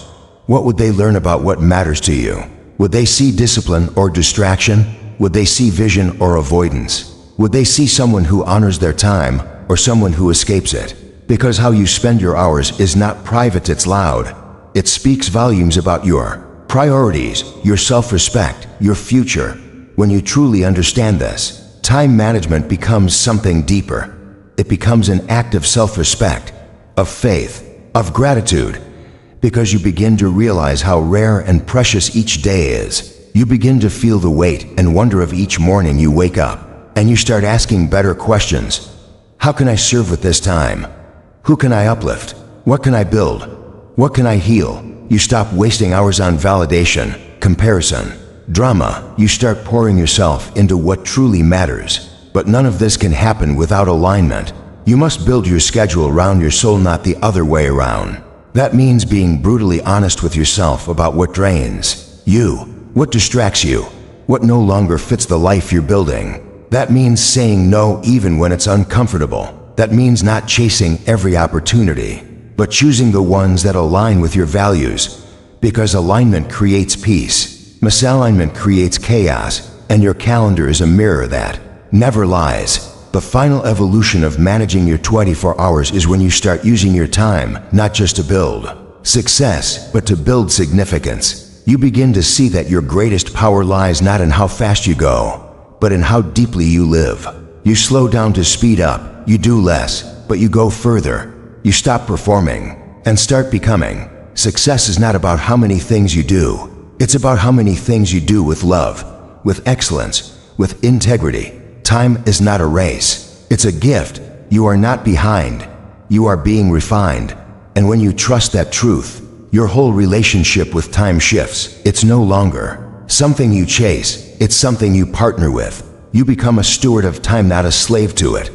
S1: what would they learn about what matters to you? Would they see discipline or distraction? Would they see vision or avoidance? Would they see someone who honors their time or someone who escapes it? Because how you spend your hours is not private, it's loud. It speaks volumes about your priorities, your self-respect, your future. When you truly understand this, time management becomes something deeper. It becomes an act of self-respect, of faith, of gratitude. Because you begin to realize how rare and precious each day is. You begin to feel the weight and wonder of each morning you wake up, and you start asking better questions. How can I serve with this time? Who can I uplift? What can I build? What can I heal? You stop wasting hours on validation, comparison, drama. You start pouring yourself into what truly matters. But none of this can happen without alignment. You must build your schedule around your soul, not the other way around. That means being brutally honest with yourself about what drains you, what distracts you, what no longer fits the life you're building. That means saying no even when it's uncomfortable. That means not chasing every opportunity, but choosing the ones that align with your values. Because alignment creates peace, misalignment creates chaos, and your calendar is a mirror that never lies. The final evolution of managing your 24 hours is when you start using your time not just to build success, but to build significance. You begin to see that your greatest power lies not in how fast you go, but in how deeply you live. You slow down to speed up. You do less, but you go further. You stop performing and start becoming. Success is not about how many things you do. It's about how many things you do with love, with excellence, with integrity. Time is not a race. It's a gift. You are not behind. You are being refined. And when you trust that truth, your whole relationship with time shifts. It's no longer something you chase. It's something you partner with. You become a steward of time, not a slave to it.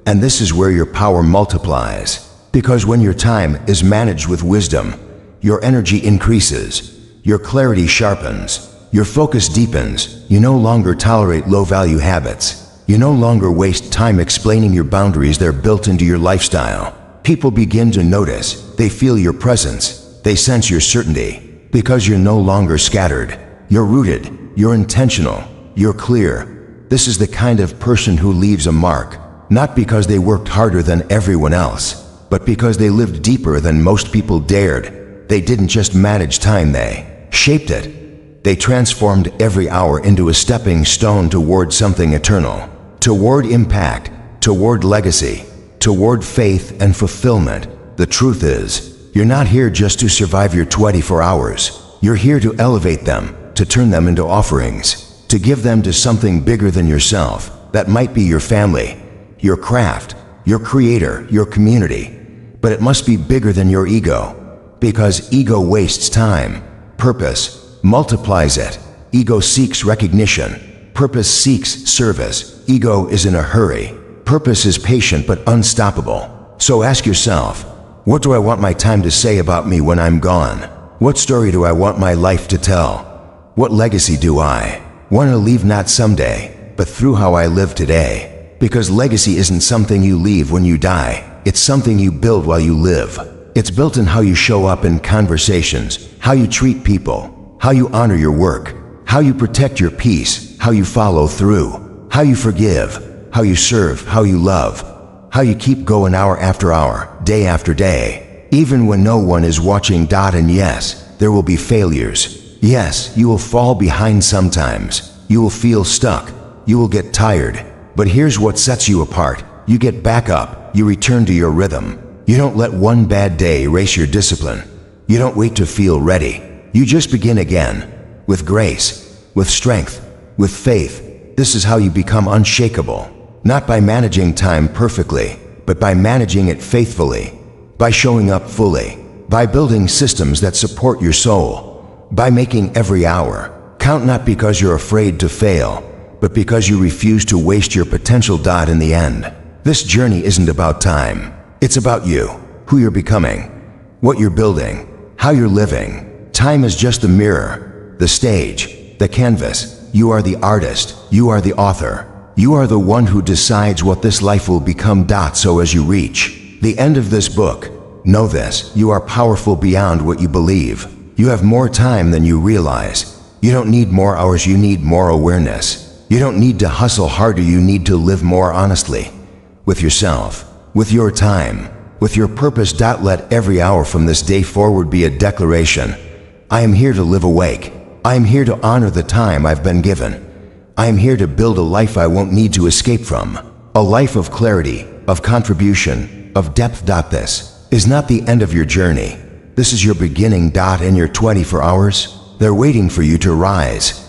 S1: And this is where your power multiplies. Because when your time is managed with wisdom, your energy increases, your clarity sharpens, your focus deepens. You no longer tolerate low-value habits. You no longer waste time explaining your boundaries. They're built into your lifestyle. People begin to notice. They feel your presence. They sense your certainty. Because you're no longer scattered. You're rooted. You're intentional. You're clear. This is the kind of person who leaves a mark, not because they worked harder than everyone else, but because they lived deeper than most people dared. They didn't just manage time, they shaped it. They transformed every hour into a stepping stone toward something eternal, toward impact, toward legacy, toward faith and fulfillment. The truth is, you're not here just to survive your 24 hours. You're here to elevate them, to turn them into offerings, to give them to something bigger than yourself. That might be your family, your craft, your creator, your community. But it must be bigger than your ego, because ego wastes time. Purpose multiplies it. Ego seeks recognition. Purpose seeks service. Ego is in a hurry. Purpose is patient but unstoppable. So ask yourself, what do I want my time to say about me when I'm gone? What story do I want my life to tell? What legacy do I want to leave, not someday, but through how I live today? Because legacy isn't something you leave when you die. It's something you build while you live. It's built in how you show up in conversations, how you treat people, how you honor your work, how you protect your peace, how you follow through, how you forgive, how you serve, how you love, how you keep going hour after hour, day after day, even when no one is watching. And yes, there will be failures. Yes, you will fall behind sometimes. You will feel stuck. You will get tired. But here's what sets you apart. You get back up. You return to your rhythm. You don't let one bad day erase your discipline. You don't wait to feel ready. You just begin again, with grace, with strength, with faith. This is how you become unshakable. Not by managing time perfectly, but by managing it faithfully, by showing up fully, by building systems that support your soul, by making every hour count, not because you're afraid to fail, but because you refuse to waste your potential. In the end, this journey isn't about time. It's about you, who you're becoming, what you're building, how you're living. Time is just the mirror, the stage, the canvas. You are the artist. You are the author. You are the one who decides what this life will become. So as you reach the end of this book, know this: you are powerful beyond what you believe. You have more time than you realize. You don't need more hours. You need more awareness. You don't need to hustle harder. You need to live more honestly with yourself, with your time, with your purpose. Let every hour from this day forward be a declaration. I am here to live awake. I am here to honor the time I've been given. I am here to build a life I won't need to escape from. A life of clarity, of contribution, of depth. This is not the end of your journey. This is your beginning. In your 24 hours, they're waiting for you to rise.